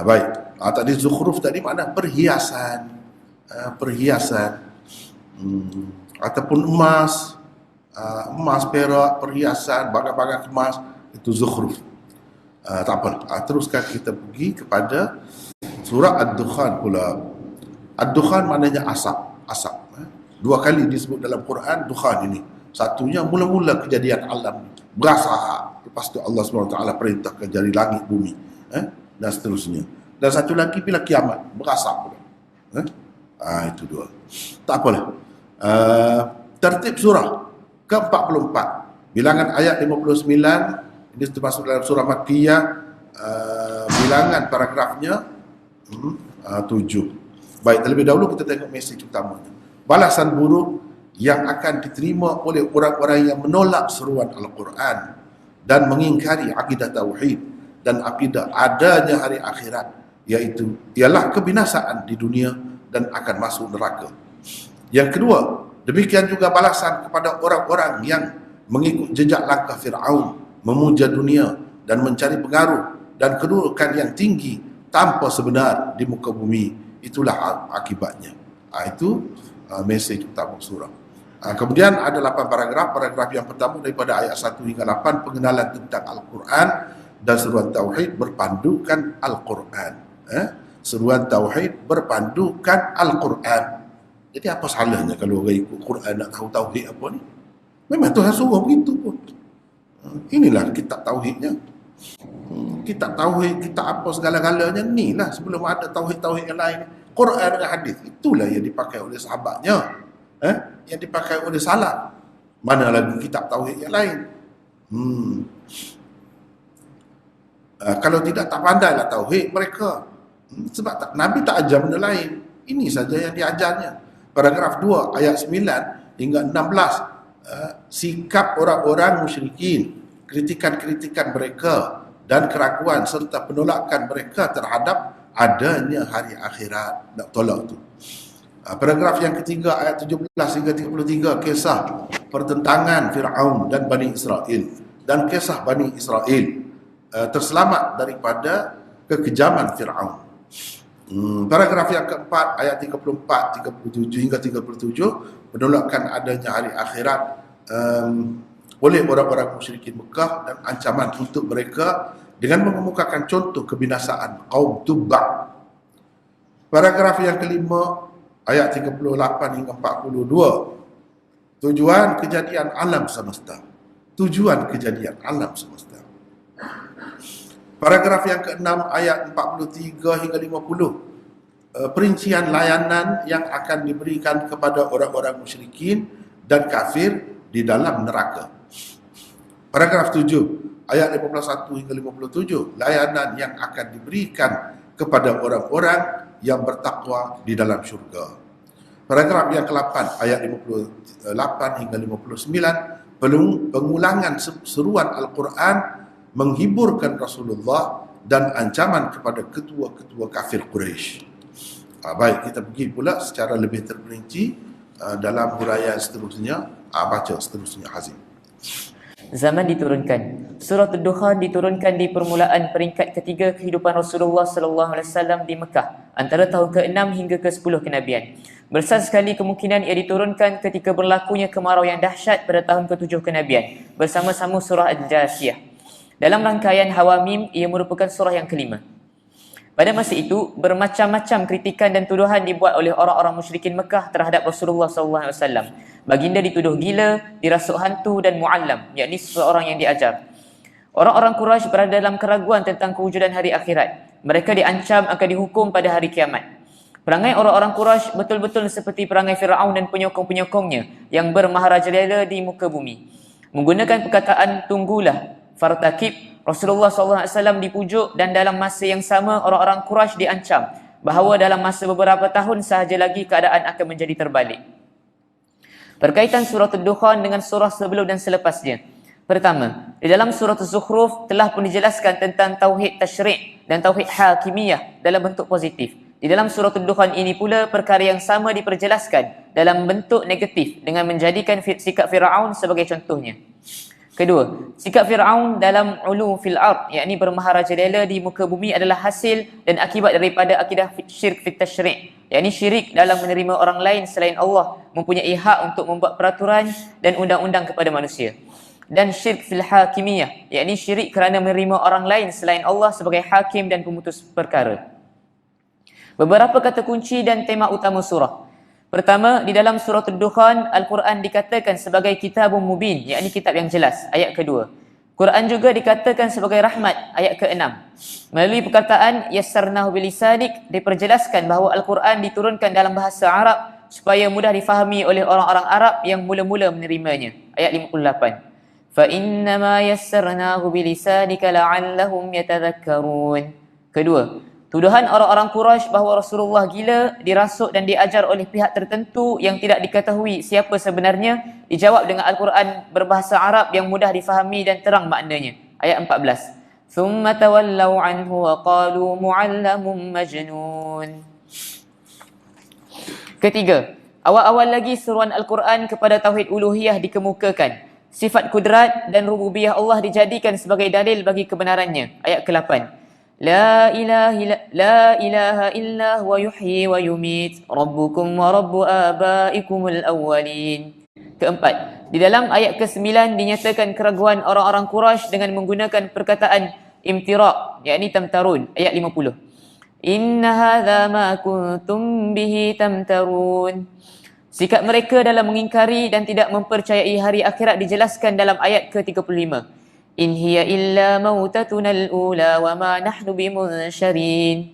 Baik. Tadi Zukhruf tadi makna perhiasan. Ataupun emas, perak, perhiasan, barang-barang emas, itu Zukhruf. Tak apa. Teruskan kita pergi kepada surah Ad-Dukhan pula. Ad-Dukhan maknanya asap. Dua kali disebut dalam Quran Dukhan ini. Satunya mula-mula kejadian alam, berasap. Lepas tu Allah SWT perintahkan dari langit bumi, dan seterusnya. Dan satu lagi bila kiamat, berasap pula. Itu dua. Tak apalah. Tertib surah ke-44. Bilangan ayat 59, ini termasuk dalam surah Makkiyah. Bilangan paragrafnya 7. Baik, terlebih dahulu kita tengok mesej utamanya. Balasan buruk yang akan diterima oleh orang-orang yang menolak seruan Al-Quran dan mengingkari akidah tauhid dan akidah adanya hari akhirat, ialah kebinasaan di dunia dan akan masuk neraka. Yang kedua, demikian juga balasan kepada orang-orang yang mengikut jejak langkah Fir'aun, memuja dunia dan mencari pengaruh dan kedudukan yang tinggi tanpa sebenar di muka bumi. Itulah akibatnya. Itu mesej utama surah. Kemudian ada 8 paragraf. Paragraf yang pertama daripada ayat 1 hingga 8, pengenalan tentang Al-Quran dan seruan Tauhid berpandukan Al-Quran. Seruan Tauhid berpandukan Al-Quran. Jadi apa salahnya kalau orang ikut Quran nak tahu Tauhid apa ni? Memang Tuhan suruh begitu pun. Inilah kitab Tauhidnya. Kitab Tauhid, kitab apa segala-galanya ni lah sebelum ada Tauhid-Tauhid yang lain. Quran dengan hadis, itulah yang dipakai oleh sahabatnya. Yang dipakai oleh salaf. Mana lagi kitab tauhid yang lain? Kalau tidak, tak pandailah tauhid mereka. Sebab Nabi tak ajar benda lain. Ini saja yang diajarnya. Paragraf 2 ayat 9 hingga 16. Sikap orang-orang musyrikin, kritikan-kritikan mereka dan keraguan serta penolakan mereka terhadap adanya hari akhirat. Nak tolak tu. Paragraf yang ketiga ayat 17 hingga 33, kisah pertentangan Fir'aun dan Bani Israel dan kisah Bani Israel terselamat daripada kekejaman Fir'aun. Paragraf yang keempat ayat 34, 37 hingga 37, penolakan adanya hari akhirat oleh orang-orang musyrikin Mekah dan ancaman untuk mereka dengan mengemukakan contoh kebinasaan kaum Tubba. Paragraf yang kelima ayat 38 hingga 42, Tujuan kejadian alam semesta. Tujuan kejadian alam semesta. Paragraf yang ke-6 ayat 43 hingga 50. Perincian layanan yang akan diberikan kepada orang-orang musyrikin dan kafir di dalam neraka. Paragraf 7 ayat 51 hingga 57. Layanan yang akan diberikan kepada orang-orang yang bertakwa di dalam syurga. Paragraf yang ke-8 ayat 58 hingga 59. Pengulangan seruan Al-Quran menghiburkan Rasulullah dan ancaman kepada ketua-ketua kafir Quraisy. Baik, kita pergi pula secara lebih terperinci dalam huraian seterusnya. Baca seterusnya, Hazim. Zaman diturunkan. Surah Ad-Dukhan diturunkan di permulaan peringkat ketiga kehidupan Rasulullah sallallahu alaihi wasallam di Mekah, antara tahun ke-6 hingga ke-10 kenabian. Besar sekali kemungkinan ia diturunkan ketika berlakunya kemarau yang dahsyat pada tahun ke-7 kenabian, bersama-sama surah Al-Jasiyah. Dalam rangkaian Hawamim, ia merupakan surah yang kelima. Pada masa itu, bermacam-macam kritikan dan tuduhan dibuat oleh orang-orang musyrikin Mekah terhadap Rasulullah SAW. Baginda dituduh gila, dirasuk hantu dan mu'allam, yakni seseorang yang diajar. Orang-orang Quraisy berada dalam keraguan tentang kewujudan hari akhirat. Mereka diancam akan dihukum pada hari kiamat. Perangai orang-orang Quraisy betul-betul seperti perangai Firaun dan penyokong-penyokongnya yang bermaharajalela di muka bumi. Menggunakan perkataan tunggulah, fartakib, Rasulullah SAW dipujuk dan dalam masa yang sama orang-orang Quraisy diancam bahawa dalam masa beberapa tahun sahaja lagi keadaan akan menjadi terbalik. Berkaitan surah Ad-Dukhan dengan surah sebelum dan selepasnya. Pertama, di dalam surah Az-Zukhruf telah pun dijelaskan tentang tauhid tasyri' dan tauhid hakimiyah dalam bentuk positif. Di dalam surah Ad-Dukhan ini pula perkara yang sama diperjelaskan dalam bentuk negatif dengan menjadikan sikap Firaun sebagai contohnya. Kedua, sikap Firaun dalam ulu fil ard, yakni bermaharajalela di muka bumi adalah hasil dan akibat daripada akidah syirik fit tasyri', yakni syirik dalam menerima orang lain selain Allah mempunyai hak untuk membuat peraturan dan undang-undang kepada manusia. Dan syirik fil hakimiyah, yakni syirik kerana menerima orang lain selain Allah sebagai hakim dan pemutus perkara. Beberapa kata kunci dan tema utama surah. Pertama, di dalam surah Ad-Dukhan, Al-Quran dikatakan sebagai kitabun mubin, yakni kitab yang jelas, ayat kedua. Quran juga dikatakan sebagai rahmat, ayat ke-6. Melalui perkataan yassarnahu bilisanik, diperjelaskan bahawa Al-Quran diturunkan dalam bahasa Arab supaya mudah difahami oleh orang-orang Arab yang mula-mula menerimanya, ayat 58. Fa innama yassarnahu bilisanika la'allahum yatadhakkarun. Kedua, tuduhan orang-orang Quraisy bahawa Rasulullah gila, dirasuk dan diajar oleh pihak tertentu yang tidak diketahui siapa sebenarnya dijawab dengan Al-Quran berbahasa Arab yang mudah difahami dan terang maknanya. Ayat 14. Thumma tawallaw anhu wa qalu mu'allamun majnun. Ketiga, awal-awal lagi seruan Al-Quran kepada tauhid uluhiyah dikemukakan. Sifat kudrat dan rububiyah Allah dijadikan sebagai dalil bagi kebenarannya. Ayat ke-8. La ilaha illa huwa yuhyi wa yumit rabbukum wa rabbu abaikumul awwalin. Keempat, di dalam ayat ke-9 dinyatakan keraguan orang-orang Quraisy dengan menggunakan perkataan imtira', yakni tamtarun, ayat 50. Inna hadza ma kuntum bihi tamtarun. Sikap mereka dalam mengingkari dan tidak mempercayai hari akhirat dijelaskan dalam ayat ke-35. In hiya illa mautatuna al-ula wa ma nahnu bimunsyarin.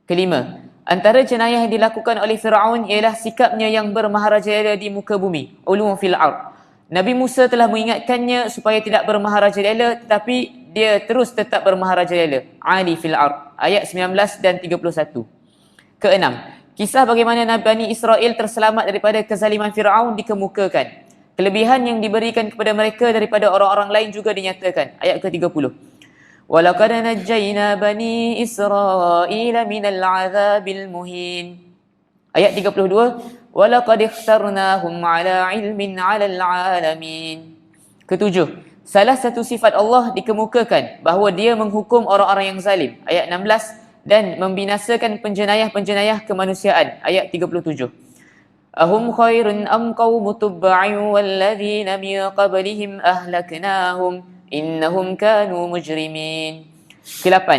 Kelima, antara jenayah yang dilakukan oleh Firaun ialah sikapnya yang bermaharajalela di muka bumi, ulum fil ard. Nabi Musa telah mengingatkannya supaya tidak bermaharajalela, tetapi dia terus tetap bermaharajalela, ali fil ard. Ayat 19 dan 31. Keenam, kisah bagaimana Bani Israel terselamat daripada kezaliman Firaun dikemukakan. Kelebihan yang diberikan kepada mereka daripada orang-orang lain juga dinyatakan. Ayat ke-30. وَلَقَدْ نَجَّيْنَا بَنِي إِسْرَائِيلَ مِنَ الْعَذَابِ الْمُهِينِ. Ayat 32. وَلَقَدْ اخْتَرْنَاهُمْ عَلَى عِلْمٍ عَلَى الْعَالَمِينَ. Ketujuh, salah satu sifat Allah dikemukakan bahawa dia menghukum orang-orang yang zalim. Ayat 16. Dan membinasakan penjenayah-penjenayah kemanusiaan. Ayat 37. Ahum khairun am qawmu tubba'in walladzina min qablihim ahlaknahum innahum kanu mujrimin. Ke-8.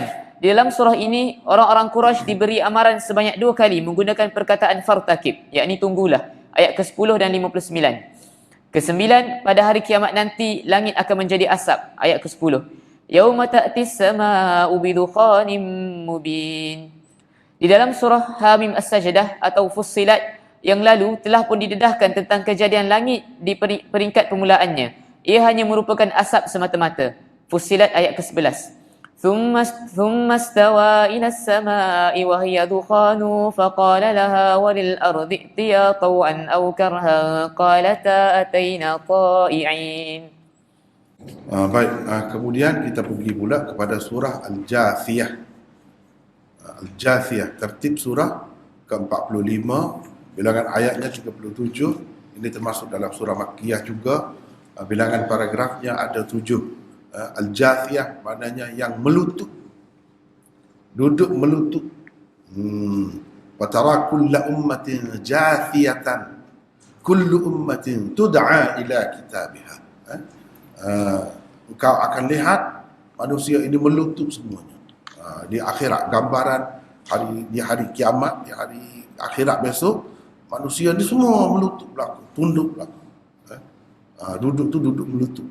Di dalam surah ini, orang-orang Quraisy diberi amaran sebanyak 2 kali menggunakan perkataan fartakib, yakni tunggulah. Ayat ke-10 dan 59. Kesembilan, pada hari kiamat nanti langit akan menjadi asap. Ayat ke-10. Yauma ta'tis sama'u bidukhanim mubin. Di dalam surah Hamim As-Sajdah atau Fussilat yang lalu telah pun didedahkan tentang kejadian langit di peringkat permulaannya. Ia hanya merupakan asap semata-mata. Fussilat ayat ke-11. ثم استوى إلى السماء وهي دخان فقال لها وللأرض ائتيا طوعا أو كرها قالتا أتينا طائعين. Baik, kemudian kita pergi pula kepada surah Al-Jathiyah. Al-Jathiyah, tertib surah ke-45, bilangan ayatnya 37. Ini termasuk dalam surah Makkiyah juga. Bilangan paragrafnya ada 7. Al-Jathiyah maknanya yang melutut, duduk melutut. Wa kulla ummatin jathiyatan, kullu ummatin tud'a ila kitabiha. Engkau akan lihat manusia ini melutut semuanya. Di akhirat, gambaran di hari kiamat, di hari akhirat besok, manusia ini semua melutut belakang, tunduk belakang. Duduk tu duduk melutut.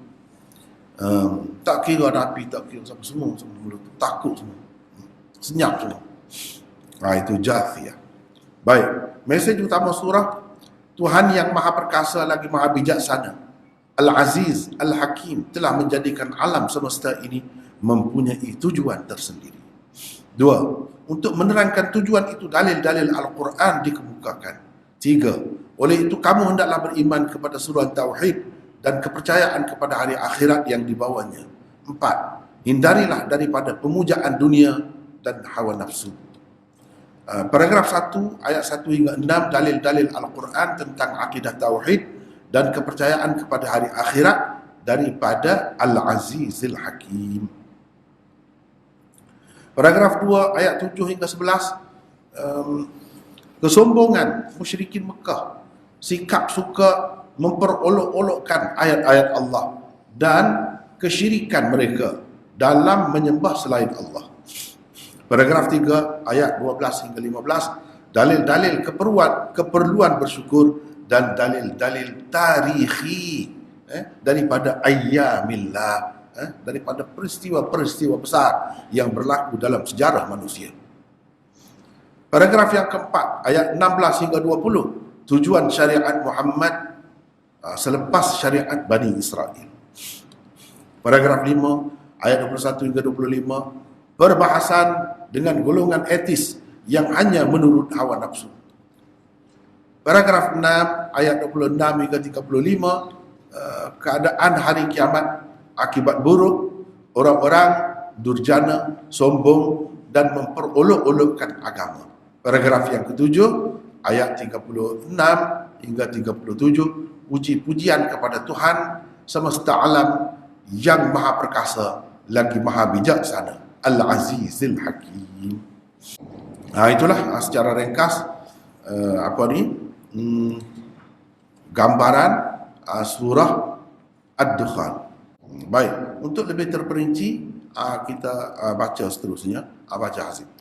Tak kira Nabi, tak kira siapa, semua melutut, takut semua, senyap semua. Itu Jathiyah. Baik, mesej utama surah, Tuhan yang maha perkasa lagi maha bijaksana, Al-Aziz, Al-Hakim, telah menjadikan alam semesta ini mempunyai tujuan tersendiri. 2. Untuk menerangkan tujuan itu, dalil-dalil Al-Quran dikemukakan. 3. Oleh itu kamu hendaklah beriman kepada surah Tauhid dan kepercayaan kepada hari akhirat yang dibawanya. 4. Hindarilah daripada pemujaan dunia dan hawa nafsu. Paragraf 1, ayat 1 hingga 6, dalil-dalil Al-Quran tentang akidah Tauhid dan kepercayaan kepada hari akhirat daripada Al-Azizil Hakim. Paragraf 2, ayat 7 hingga 11, kesombongan musyrikin Mekah, sikap suka memperolok-olokkan ayat-ayat Allah dan kesyirikan mereka dalam menyembah selain Allah. Paragraf 3 ayat 12 hingga 15, dalil-dalil keperluan bersyukur dan dalil-dalil tarikhi daripada ayyamillah, daripada peristiwa-peristiwa besar yang berlaku dalam sejarah manusia. Paragraf yang keempat ayat 16 hingga 20, tujuan syariat Muhammad selepas syariat Bani Israel. Paragraf 5 ayat 21 hingga 25, perbahasan dengan golongan etis yang hanya menurut hawa nafsu. Paragraf 6 ayat 26 hingga 35, keadaan hari kiamat, akibat buruk orang-orang durjana, sombong dan memperolok-olokkan agama. Paragraf yang ketujuh ayat 36 hingga 37, puji-pujian kepada Tuhan semesta alam yang maha perkasa lagi maha bijaksana, Al-Azizil Hakim. Itulah secara ringkas gambaran surah Ad-Dukhan. Baik, untuk lebih terperinci kita baca seterusnya. Baca Hazim.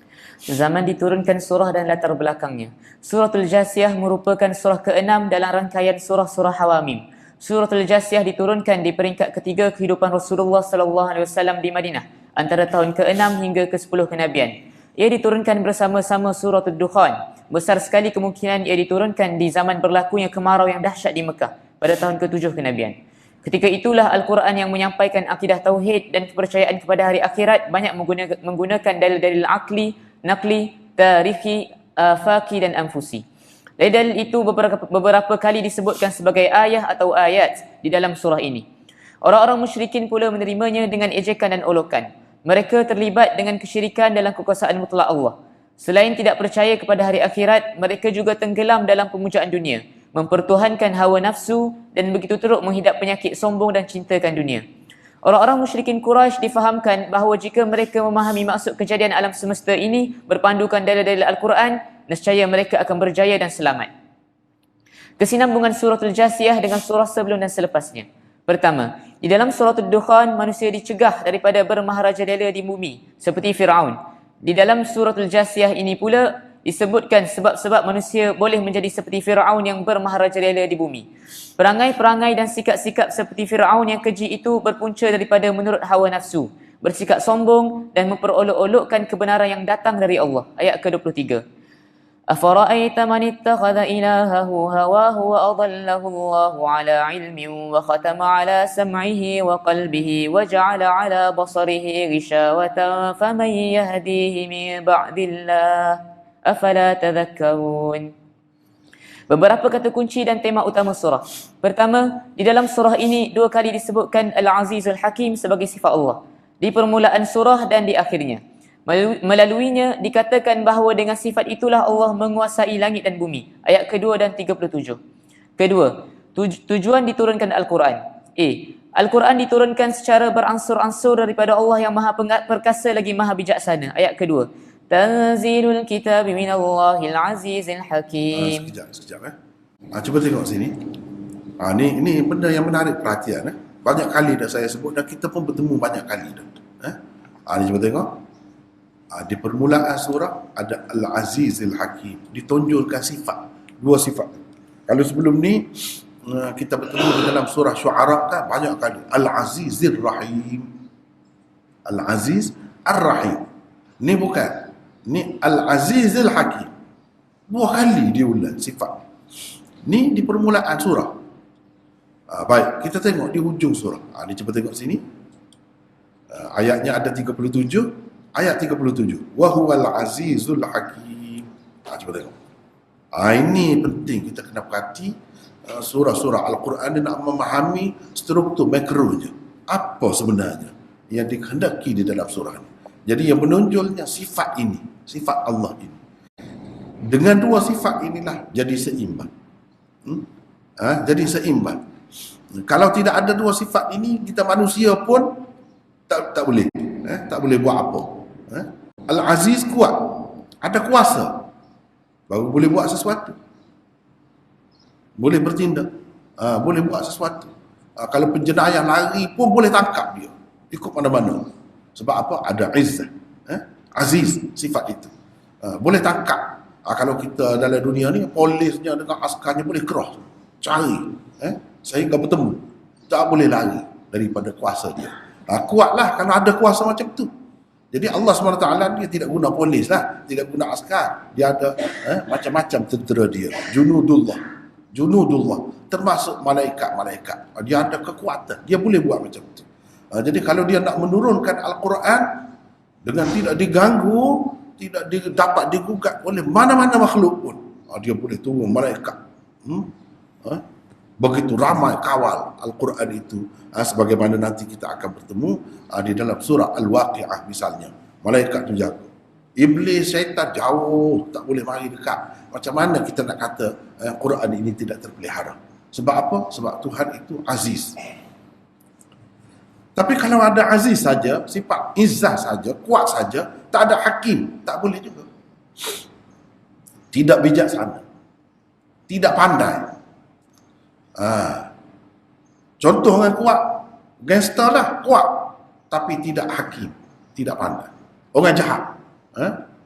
Zaman diturunkan surah dan latar belakangnya. Suratul Jasiyah merupakan surah ke-6 dalam rangkaian surah-surah Hawamim. Suratul Jasiyah diturunkan di peringkat ketiga kehidupan Rasulullah SAW di Madinah, antara tahun ke-6 hingga ke-10 kenabian. Ia diturunkan bersama-sama suratul Dukhan. Besar sekali kemungkinan ia diturunkan di zaman berlakunya kemarau yang dahsyat di Mekah pada tahun ke-7 kenabian. Ketika itulah Al-Quran yang menyampaikan akidah tauhid dan kepercayaan kepada hari akhirat banyak menggunakan dalil-dalil akli, naqli, tarikhi, afaki dan anfusi. Dalil itu beberapa kali disebutkan sebagai ayah atau ayat di dalam surah ini. Orang-orang musyrikin pula menerimanya dengan ejekan dan olokan. Mereka terlibat dengan kesyirikan dalam kekuasaan mutlak Allah. Selain tidak percaya kepada hari akhirat, mereka juga tenggelam dalam pemujaan dunia, mempertuhankan hawa nafsu dan begitu teruk menghidap penyakit sombong dan cintakan dunia. Orang-orang musyrikin Quraisy difahamkan bahawa jika mereka memahami maksud kejadian alam semesta ini berpandukan dalil-dalil Al-Quran, nescaya mereka akan berjaya dan selamat. Kesinambungan suratul Jasiyah dengan surah sebelum dan selepasnya. Pertama, di dalam suratul Dukhan, manusia dicegah daripada bermaharajalela di bumi seperti Fir'aun. Di dalam suratul Jasiyah ini pula, Disebutkan sebab-sebab manusia boleh menjadi seperti Fir'aun yang bermaharajalela di bumi. Perangai-perangai dan sikap-sikap seperti Fir'aun yang keji itu berpunca daripada menurut hawa nafsu, bersikap sombong dan memperolok-olokkan kebenaran yang datang dari Allah. Ayat ke-23. أفرأيت من اتخذ إلهه هواه وأضله الله على علم وختم على سمعه وقلبه وجعل على بصره غشاوة فمن يهديه من بعد الله أفلا تذكرون. Beberapa kata kunci dan tema utama surah. Pertama, di dalam surah ini 2 kali disebutkan Al-Azizul Hakim sebagai sifat Allah, di permulaan surah dan di akhirnya. Melaluinya dikatakan bahawa dengan sifat itulah Allah menguasai langit dan bumi. Ayat kedua dan 37. Kedua, tujuan diturunkan Al-Quran. Al-Quran diturunkan secara beransur-ansur daripada Allah yang maha perkasa lagi maha bijaksana. Ayat kedua, Tanzilul kitab minallahil azizil hakim. Sekejap. Cuba tengok sini. Ni benda yang menarik perhatian. Banyak kali dah saya sebut dan kita pun bertemu banyak kali dah. Ni cuba tengok. Di permulaan surah ada Al-Azizil Hakim, ditonjolkan sifat, 2 sifat. Kalau sebelum ni kita bertemu di dalam surah Syu'ara kan banyak kali Al-Azizir Rahim, Al-Aziz Ar-Rahim. Ni bukan, ni Al-Azizil Hakim, 2 kali diulang sifat. Ni di permulaan surah. Baik, kita tengok di hujung surah. Ni cuba tengok sini. Ayatnya ada 37. Ayat 37. Wa huwal azizul hakim. Cuba tengok. Ini penting kita kena perhati surah-surah Al-Quran dia nak memahami struktur makronya. Apa sebenarnya yang dikehendaki di dalam surah ini. Jadi yang menonjolnya sifat ini, sifat Allah ini. Dengan 2 sifat inilah jadi seimbang. Jadi seimbang. Kalau tidak ada 2 sifat ini, kita manusia pun tak boleh. Tak boleh buat apa. Al-Aziz kuat, ada kuasa, baru boleh buat sesuatu, boleh bertindak, boleh buat sesuatu. Kalau penjenayah lari pun boleh tangkap dia, ikut mana-mana. Sebab apa? Ada izzah. Aziz, sifat itu. Boleh tangkap. Kalau kita dalam dunia ni, polisnya dengan askarnya boleh cross, cari, sehingga bertemu. Tak boleh lari daripada kuasa dia. Kuatlah kalau ada kuasa macam tu. Jadi Allah SWT dia tidak guna polis lah, tidak guna askar. Dia ada macam-macam tentera dia. Junudullah. Termasuk malaikat-malaikat. Dia ada kekuatan. Dia boleh buat macam tu. Jadi kalau dia nak menurunkan Al-Quran dengan tidak diganggu, tidak dapat digugat oleh mana-mana makhluk pun, dia boleh turun malaikat. Begitu ramai kawal Al-Quran itu, sebagaimana nanti kita akan bertemu di dalam surah Al-Waqi'ah misalnya. Malaikat tu jaga. Iblis, syaitan jauh, tak boleh mari dekat. Macam mana kita nak kata Quran ini tidak terpelihara? Sebab apa? Sebab Tuhan itu aziz. Tapi kalau ada aziz saja, sifat izzah saja, kuat saja, tak ada hakim, tak boleh juga. Tidak bijaksana, tidak pandai. Contoh yang kuat, gangster lah, kuat, tapi tidak hakim, tidak pandai. Orang jahat,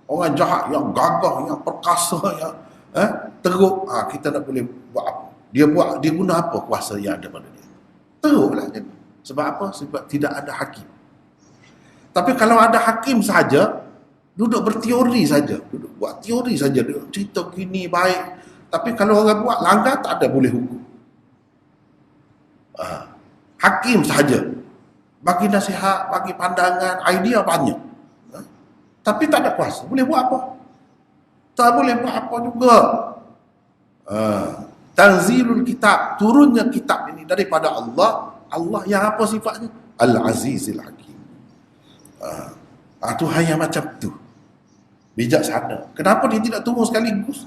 orang jahat yang gagah, yang perkasa, yang teruk, kita tak boleh buat apa. Dia guna apa kuasa yang ada pada dia? Teruklah jadi. Sebab apa? Sebab tidak ada hakim. Tapi kalau ada hakim saja, duduk berteori saja, duduk buat teori saja, duduk cerita gini baik. Tapi kalau orang buat langgar, tak ada boleh hukum. Hakim saja, bagi nasihat, bagi pandangan, idea banyak, tapi tak ada kuasa. Boleh buat apa? Tak boleh buat apa juga. Tanzilul kitab, turunnya kitab ini daripada Allah. Allah yang apa sifatnya? Al-Azizil Hakim. Tuhan yang macam tu, bijaksana. Kenapa dia tidak turun sekaligus?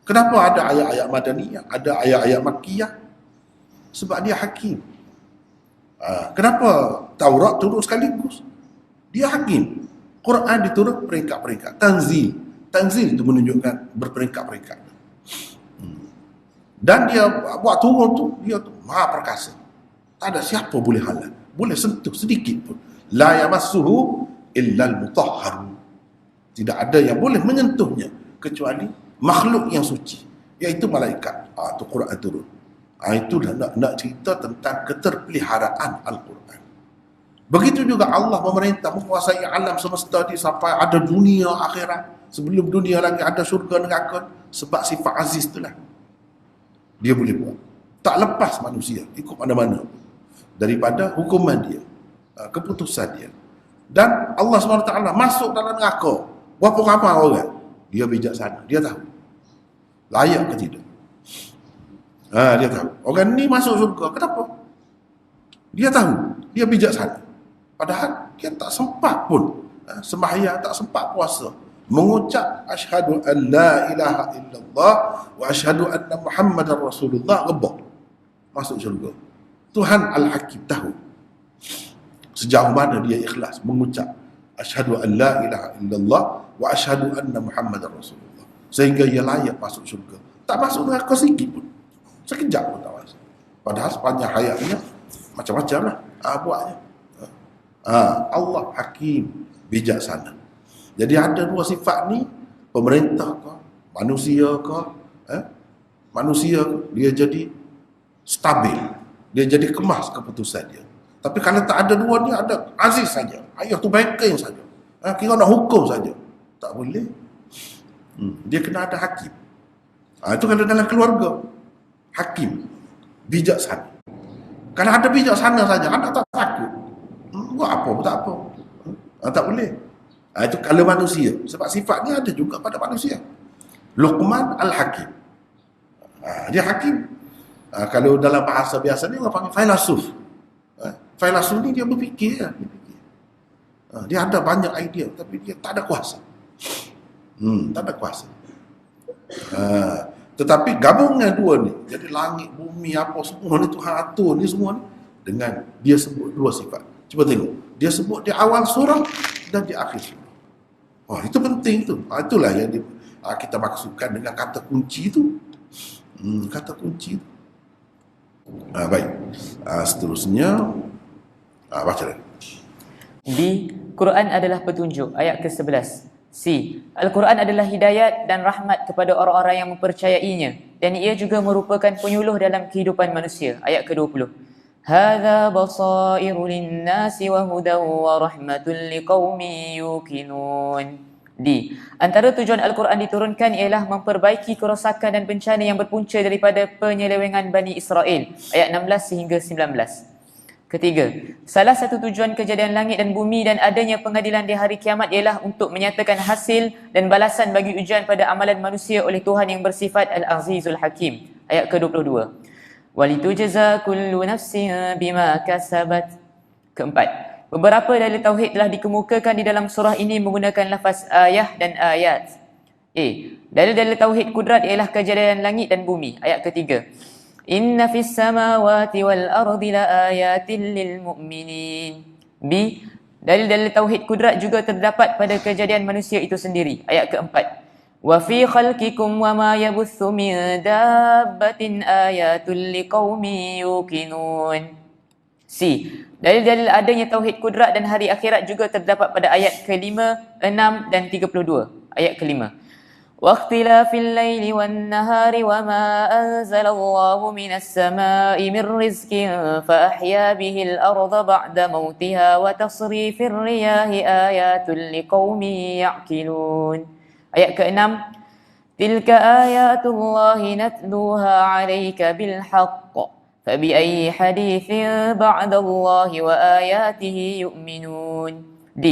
Kenapa ada ayat-ayat Madaniyah, ada ayat-ayat Makkiyah? Sebab dia hakim. Kenapa Taurat turun sekaligus? Dia hakim. Quran diturun peringkat-peringkat. Tanzil itu menunjukkan berperingkat-peringkat. Dan dia buat turun tu, dia tu maha perkasa. Tak ada siapa boleh halang, boleh sentuh sedikit pun. La yamassuhu illal mutahharun. Tidak ada yang boleh menyentuhnya kecuali makhluk yang suci, iaitu malaikat. Itu Quran turun. Itu nak cerita tentang keterpeliharaan Al-Quran. Begitu juga Allah memerintah menguasai alam semesta ni sampai ada dunia akhirat. Sebelum dunia lagi ada syurga neraka. Sebab sifat aziz itulah dia boleh buat. Tak lepas manusia ikut mana-mana daripada hukuman dia, keputusan dia. Dan Allah SWT masuk dalam neraka. Berapa ramai orang, dia bijaksana, dia tahu layak ke tidak. Dia tahu orang ni masuk syurga, kenapa? Dia tahu, dia bijaksana. Padahal dia tak sempat pun sembahyang, tak sempat puasa, mengucap asyhadu an la ilaha illallah wa asyhadu anna muhammadar rasulullah, rebah masuk syurga. Tuhan Al-Hakim tahu sejauh mana dia ikhlas mengucap asyhadu an la ilaha illallah wa asyhadu anna muhammadar rasulullah, sehingga ia layak masuk syurga. Tak masuk neraka sikit pun, sekejap pun tak masuk. Padahal sepanjang hayatnya macam-macam lah buatnya. Allah Hakim, bijaksana. Jadi ada dua sifat ni, pemerintah ke, manusia ke, manusia ke, dia jadi stabil, dia jadi kemas keputusan dia. Tapi kalau tak ada dua ni, ada aziz saja, ayah tu banking saja, kira nak hukum saja, tak boleh. Dia kena ada hakim. Itu kalau dalam keluarga, hakim, bijaksana. Kalau ada bijaksana saja, anak tak takut, buat apa pun tak apa, tak boleh. Itu kalau manusia, sebab sifatnya ada juga pada manusia. Luqman Al-Hakim, dia hakim. Kalau dalam bahasa biasa ni orang panggil filosof. Filosof ni dia berfikir, dia ada banyak idea, tapi dia tak ada kuasa. Tak ada kuasa. Tetapi gabungan dua ni, jadi langit, bumi, apa semua ni Tuhan atur ni semua ni, dengan dia sebut dua sifat. Cuba tengok, dia sebut di awal surah dan di akhir surah. Itu penting tu. Itulah yang kita maksudkan dengan kata kunci tu. Kata kunci tu. Baik. Seterusnya baca lagi. B. Quran adalah petunjuk. Ayat ke-11. C. Al-Quran adalah hidayat dan rahmat kepada orang-orang yang mempercayainya, dan ia juga merupakan penyuluh dalam kehidupan manusia. Ayat ke-20. Hadza basairu lin-nasi wa hudan wa rahmatul liqaumin yuqinun. D. Antara tujuan Al-Quran diturunkan ialah memperbaiki kerosakan dan bencana yang berpunca daripada penyelewengan Bani Israel. Ayat 16 sehingga 19. Ketiga, salah satu tujuan kejadian langit dan bumi dan adanya pengadilan di hari kiamat ialah untuk menyatakan hasil dan balasan bagi ujian pada amalan manusia oleh Tuhan yang bersifat Al-Azizul Hakim. Ayat ke-22. Walitujza kullu nafsin bima kasabat. Keempat, beberapa dalil tauhid telah dikemukakan di dalam surah ini menggunakan lafaz ayah dan ayat. A. Dalil-dalil tauhid kudrat ialah kejadian langit dan bumi. Ayat ketiga. Inna fis samawati wal ardi la ayatin lil mu'minin. B. Dalil-dalil tauhid kudrat juga terdapat pada kejadian manusia itu sendiri. Ayat keempat. Wa fi khalqikum wa ma yabuthu min dabbatin ayatul liqaumin yuqinun. C. Dalil-dalil adanya tauhid kudrat dan hari akhirat juga terdapat pada ayat ke-5, 6 dan 32. Ayat ke-5. واختلاف الليل والنهار وما أنزل الله من السماء من رزق فأحيا به الأرض بعد موتها وتصريف الرياح آيات لقوم يعقلون. Ayat ke-6. تلك آيات الله نتلوها عليك بالحق فبأي حديث بعد الله وآياته يؤمنون. D.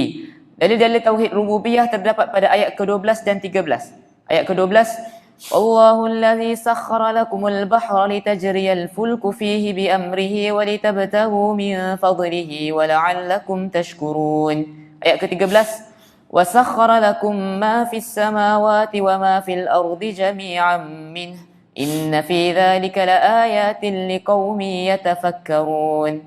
Dalil-dalil tauhid rububiyah terdapat pada ayat ke-12 dan 13. Ayat ke-12. Allahu allazi sakhkhara lakumul bahra litajriyal fulku fihi bi amrihi wa litabtaghu min fadlihi wa la'allakum tashkurun. Ayat ke-13. Wa sakhkhara lakum ma fis samawati wa ma fil ardi jami'an min inna fi dhalika laayatin liqaumin yatafakkarun.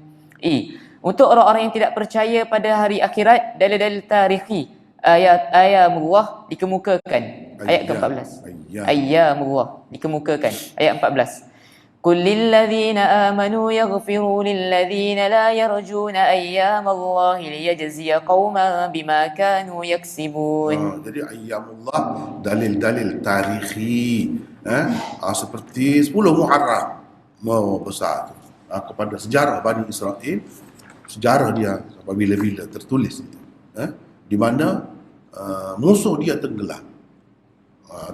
Untuk orang-orang yang tidak percaya pada hari akhirat, dalil-dalil tarikhi, ayat-ayatullah dikemukakan. Ayat ke-14. Ayyamullah dikemukakan. Ayat 14. قل للذين آمنوا يغفروا للذين لا يرجون أيام الله ليجزي قوما بما كانوا يكسبون. Jadi ayyamullah dalil-dalil tarikhi seperti 10 Muharram mau besar tu, kepada sejarah Bani Israel, sejarah dia apabila tertulis itu, di mana musuh dia tenggelam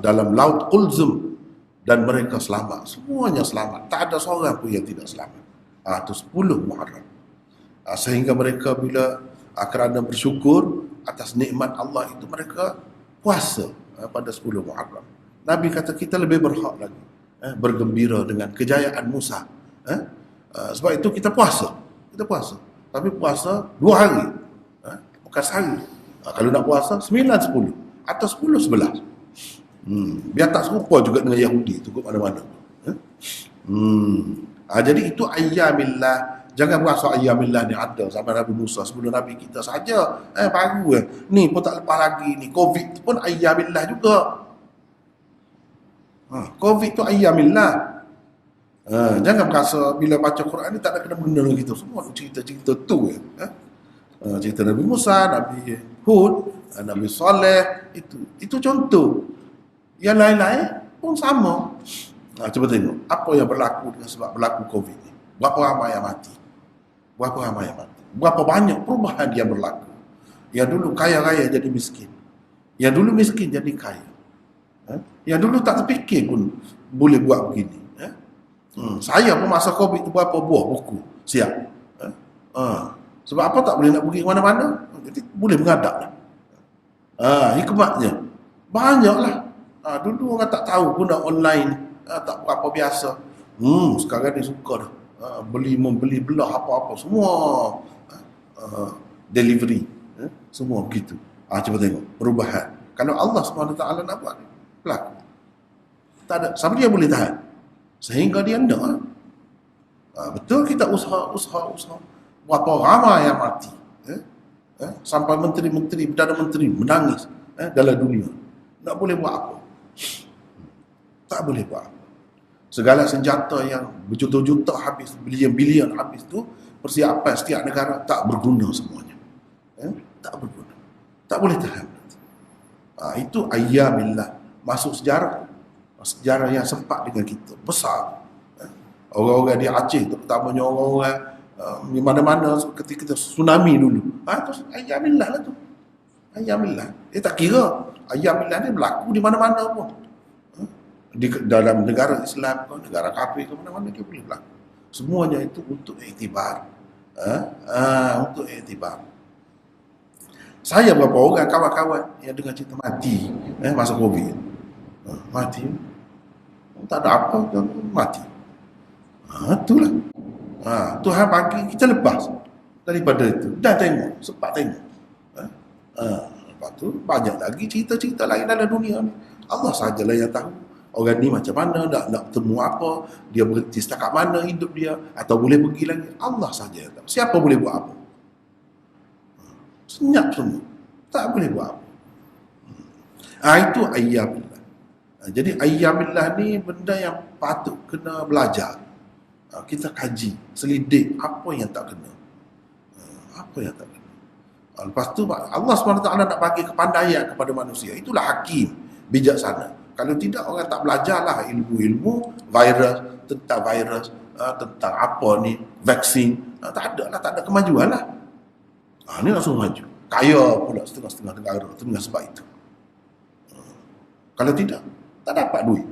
dalam laut Qulzum dan mereka selamat, semuanya selamat, tak ada seorang pun yang tidak selamat. Itu 10 Muharram. Sehingga mereka bila kerana bersyukur atas nikmat Allah itu, mereka puasa pada 10 Muharram. Nabi kata kita lebih berhak lagi bergembira dengan kejayaan Musa. Sebab itu kita puasa. Tapi puasa 2 hari, bukan sehari. Kalau nak puasa 9, 10 atau 10, 11. Biar tak serupa juga dengan Yahudi tu kat mana-mana. Jadi itu ayyamillah. Jangan rasa ayyamillah ni ada zaman Nabi Musa, sebelum Nabi kita saja. Baru ni pun tak lepas lagi ni. Covid tu pun ayyamillah juga. Covid tu ayyamillah. Jangan berasa bila baca Quran ni tak ada kena-mengena dengan kita. Semua cerita-cerita tu cerita Nabi Musa, Nabi Hud, Nabi Saleh, itu contoh. Yang lain-lain pun sama. Cuba tengok apa yang berlaku dengan sebab berlaku Covid ni. Berapa ramai yang mati? Berapa banyak perubahan yang berlaku. Yang dulu kaya raya jadi miskin. Yang dulu miskin jadi kaya. Yang dulu tak terfikir pun boleh buat begini. Saya pun masa Covid tu berapa buah buku siap. Sebab apa tak boleh nak pergi ke mana-mana? Jadi boleh mengadap lah. Hikmatnya banyaklah. Dulu orang tak tahu pun dah online, tak berapa biasa. Sekarang ni suka dah. Membeli belah apa-apa semua delivery, semua begitu. Cuba tengok perubahan. Kalau Allah SWT nak buat, berlaku. Tak ada siapa dia boleh tahan sehingga dia nak. Betul kita usaha. Berapa ramai yang mati, sampai menteri-menteri, Perdana Menteri menangis dalam dunia. Tak boleh buat apa. Tak boleh buat apa. Segala senjata yang berjuta-juta habis, bilion-bilion habis tu, persiapan setiap negara tak berguna semuanya. Tak berguna. Tak boleh tahan. Itu ayyamillah. Masuk sejarah. Sejarah yang sempat dengan kita. Besar. Orang-orang di Aceh, terutamanya orang-orang di mana-mana ketika tsunami dulu. Terus ayyamillah lah tu. Ayyamillah. Tak kira. Ayyamillah ni berlaku di mana-mana pun. Dalam negara Islam ke, negara kafir ke, mana-mana dia boleh berlaku. Semuanya itu untuk iktibar. Untuk iktibar. Saya berapa orang kawan-kawan yang dengar cerita mati masa Covid. Mati. Tak ada apa, mati. Itulah. Tuhan bagi kita lepas daripada itu. Dah tengok, sempat tengok. Lepas tu banyak lagi cerita-cerita lain dalam dunia ni. Allah sajalah yang tahu orang ni macam mana, nak temu apa, dia berhenti setakat mana hidup dia, atau boleh pergi lagi. Allah saja yang tahu. Siapa boleh buat apa? Senyap semua. Tak boleh buat apa. Itu ayyamillah. Jadi ayyamillah ni benda yang patut kena belajar. Kita kaji, selidik apa yang tak kena. Apa yang tak kena. Lepas tu Allah SWT nak bagi kepandaian kepada manusia. Itulah hakim, bijaksana. Kalau tidak, orang tak belajarlah ilmu-ilmu tentang virus, tentang apa ni, vaksin. Tak ada kemajuan lah. Ni langsung maju. Kaya pula setengah-setengah negara tu dengan sebab itu. Kalau tidak, tak dapat duit.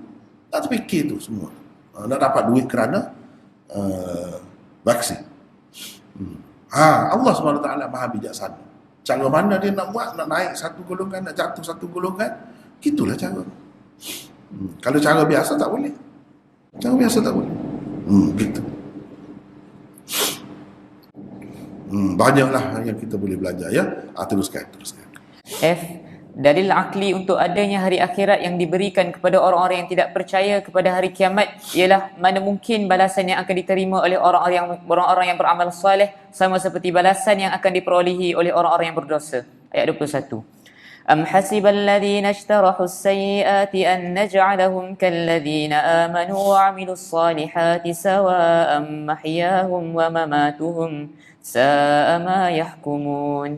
Tak terfikir tu semua. Nak dapat duit kerana vaksin. Allah SWT maha bijaksana. Cara mana dia nak buat, nak naik satu golongan, nak jatuh satu golongan, gitulah cara. Kalau cara biasa tak boleh. Cara biasa tak boleh. Gitu. Banyaklah yang kita boleh belajar ya. Teruskan. F. Dalil akli untuk adanya hari akhirat yang diberikan kepada orang-orang yang tidak percaya kepada hari kiamat ialah mana mungkin balasan yang akan diterima oleh orang-orang yang beramal soleh sama seperti balasan yang akan diperolehi oleh orang-orang yang berdosa. Ayat 21. أم حسب الذين اجترحوا السيئات أن نجعلهم كالذين آمنوا وعملوا الصالحات سواء محياهم ومماتهم ساء ما يحكمون.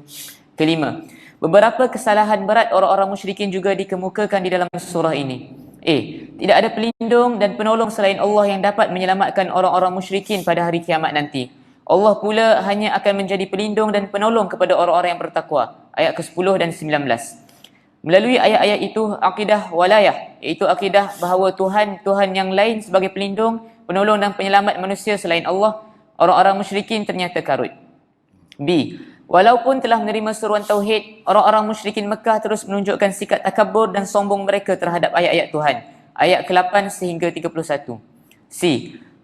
Kelima, beberapa kesalahan berat orang-orang musyrikin juga dikemukakan di dalam surah ini. A. Tidak ada pelindung dan penolong selain Allah yang dapat menyelamatkan orang-orang musyrikin pada hari kiamat nanti. Allah pula hanya akan menjadi pelindung dan penolong kepada orang-orang yang bertakwa. Ayat ke-10 dan 19. Melalui ayat-ayat itu, akidah walayah, iaitu akidah bahawa Tuhan yang lain sebagai pelindung, penolong dan penyelamat manusia selain Allah, orang-orang musyrikin ternyata karut. B. Walaupun telah menerima seruan tauhid, orang-orang musyrikin Mekah terus menunjukkan sikap takabur dan sombong mereka terhadap ayat-ayat Tuhan. Ayat ke-8 sehingga 31. C.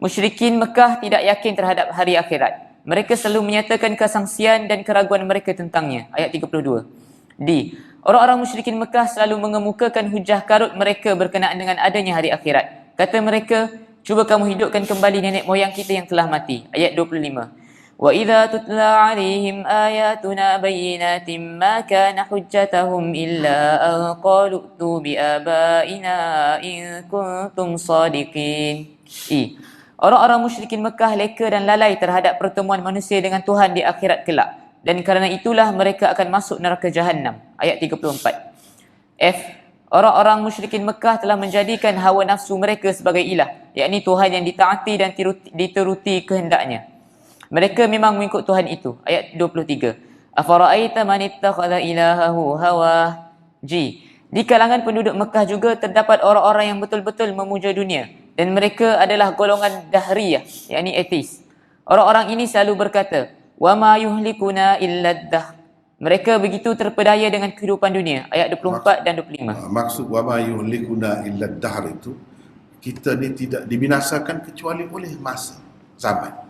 Musyrikin Mekah tidak yakin terhadap hari akhirat. Mereka selalu menyatakan kesangsian dan keraguan mereka tentangnya. Ayat 32. D. Orang-orang musyrikin Mekah selalu mengemukakan hujah karut mereka berkenaan dengan adanya hari akhirat. Kata mereka, cuba kamu hidupkan kembali nenek moyang kita yang telah mati. Ayat 25. وَإِذَا تُتْلَى عَلَيْهِمْ آيَاتُنَا بَيِّنَاتٍ مَا كَانَ حُجَّتَهُمْ إِلَّا أَنْ قَالُوا ائْتُوا بِآبَائِنَا إِنْ كُنْتُمْ صَادِقِينَ. Orang-orang musyrikin Mekah leka dan lalai terhadap pertemuan manusia dengan Tuhan di akhirat kelak, dan kerana itulah mereka akan masuk neraka Jahannam. Ayat 34. F. Orang-orang musyrikin Mekah telah menjadikan hawa nafsu mereka sebagai ilah, yakni Tuhan yang ditaati dan diteruti kehendaknya. Mereka memang mengikut Tuhan itu. Ayat 23. Afara'aita man ittakhadha ilahahu hawah. G. Di kalangan penduduk Mekah juga terdapat orang-orang yang betul-betul memuja dunia, dan mereka adalah golongan dahriyah, yakni ateis. Orang-orang ini selalu berkata, wa ma yuhlikuna illa ad-dahr. Mereka begitu terpedaya dengan kehidupan dunia. Ayat 24 dan 25. Maksud wa ma yuhlikuna illa ad-dahr itu, kita ni tidak dibinasakan kecuali oleh masa, zaman.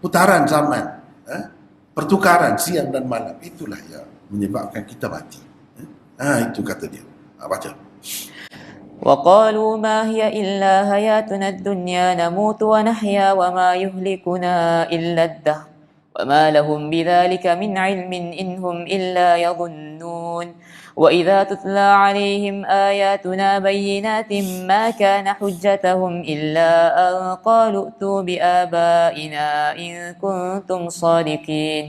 Putaran zaman, pertukaran siang dan malam, itulah yang menyebabkan kita mati. Itu kata dia. Baca. وَقَالُوا مَا هِيَ إِلَّا حَيَاتُنَا الدُّنْيَا نَمُوتُ وَنَحْيَا وَمَا يُهْلِكُنَا إِلَّا الدَّهْرُ وَمَا لَهُمْ بِذَلِكَ مِنْ عِلْمٍ إِنْ هُمْ إِلَّا يَظُنُّونَ وَإِذَا تُتْلَى عَلَيْهِمْ آيَاتُنَا بَيِّنَاتٍ مَا كَانَ حُجَّتَهُمْ إِلَّا أَنْ قَالُوا ائْتُوا بِآبَائِنَا إِنْ كُنْتُمْ صَادِقِينَ.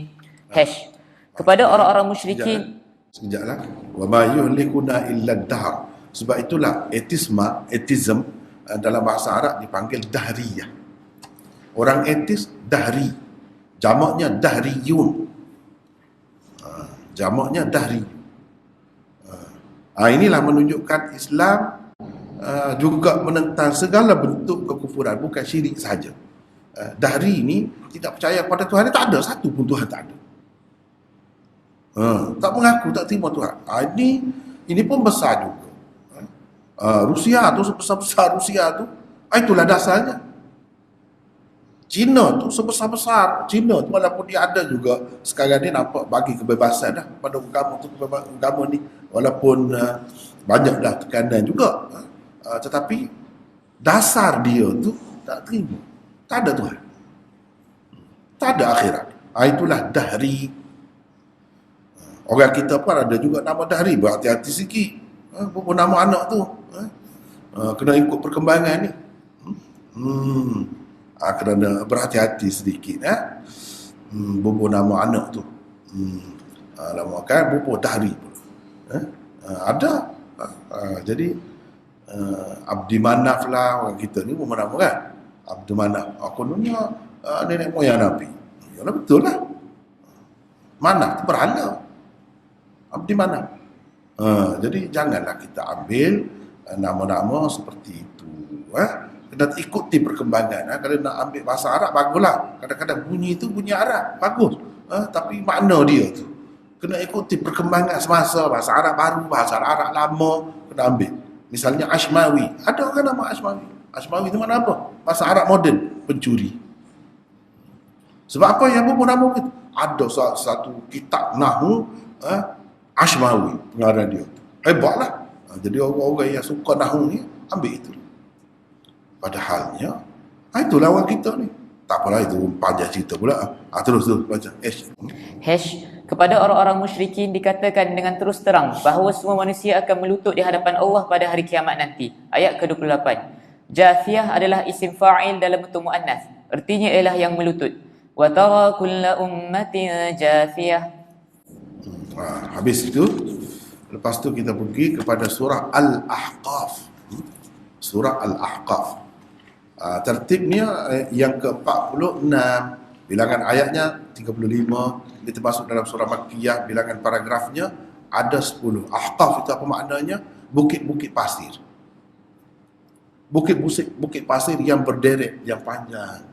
Kepada orang-orang musyrikin. Sekejaplah. Wa ma yuhlikuna illa ad-dahr. Sebab itulah ateism dalam bahasa Arab dipanggil dahriyah. Orang ateis dahri. Jamaknya dahriyun. Jamaknya dahriyun. Inilah menunjukkan Islam juga menentang segala bentuk kekufuran, bukan syirik saja. Dahri ini tidak percaya pada Tuhan, tak ada satu pun Tuhan, tak ada. Tak mengaku, tak terima Tuhan. Ini pun besar juga. Rusia tu, sebesar-besar Rusia tu, itulah dasarnya. Cina tu sebesar-besar Cina tu, walaupun dia ada juga sekarang ni nampak bagi kebebasan dah pada agama ni, walaupun banyaklah tekanan juga, tetapi dasar dia tu tak terima, tak ada Tuhan, tak ada akhirat. Itulah dahri. Orang kita pun ada juga nama dahri, berhati-hati sikit. Apa nama anak tu, kena ikut perkembangan ni. Kerana berhati-hati sedikit. Bobo nama anak tu. Lama kan bobo dahri pula. Ada. Jadi Abdi Manaf lah orang kita ni, bobo nama kan. Abdi Manaf. Kononnya nenek moyang Nabi. Yalah betul lah. Manaf tu berhala. Abdi Manaf. Jadi janganlah kita ambil nama-nama seperti itu. Kena ikuti perkembangan. Kalau nak ambil bahasa Arab, baguslah. Kadang-kadang bunyi itu bunyi Arab, bagus. Tapi makna dia tu kena ikuti perkembangan semasa. Bahasa Arab baru, bahasa Arab lama, kena ambil. Misalnya Ashmawi. Ada orang nama Ashmawi. Ashmawi itu mana apa? Bahasa Arab moden, pencuri. Sebab apa yang buku nama itu? Ada satu kitab Nahu, Ashmawi, pengarang dia. Hebatlah. Jadi orang-orang yang suka Nahu ni, ambil itu. Padahalnya, itulah orang kita ni. Tak apalah, itu panjang cerita pula. Terus baca. Kepada orang-orang musyrikin dikatakan dengan terus terang bahawa semua manusia akan melutut di hadapan Allah pada hari kiamat nanti. Ayat ke-28. Jathiyah adalah isim fa'il dalam bentuk muannas. Artinya ialah yang melutut. Wa tara kulla ummatin jathiyah. Habis itu, lepas tu kita pergi kepada surah Al-Ahqaf. Surah Al-Ahqaf. Tertibnya yang ke-46, bilangan ayatnya 35, dia termasuk dalam surah Makkiyah, bilangan paragrafnya ada 10. Ahqaf itu apa maknanya? Bukit-bukit pasir. Bukit pasir yang berderet, yang panjang.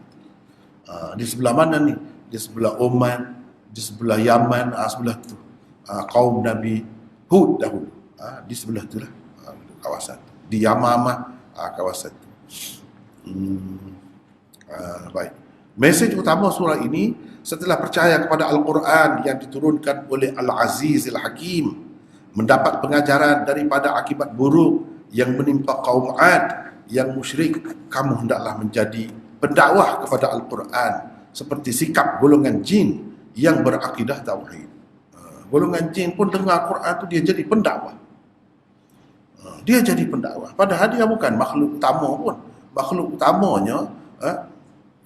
Di sebelah mana ni? Di sebelah Oman, di sebelah Yaman, sebelah tu. Kaum Nabi Hud dahulu. Di sebelah tu lah kawasan. Di Yamamah, kawasan tu. Baik. Mesej utama surah ini, setelah percaya kepada Al-Quran yang diturunkan oleh Al-Aziz Al-Hakim, mendapat pengajaran daripada akibat buruk yang menimpa kaum Ad yang musyrik, kamu hendaklah menjadi pendakwah kepada Al-Quran seperti sikap golongan jin yang berakidah tauhid. Golongan jin pun dengar Quran tu dia jadi pendakwah. Dia jadi pendakwah. Padahal dia bukan makhluk utama pun. Makhluk utamanya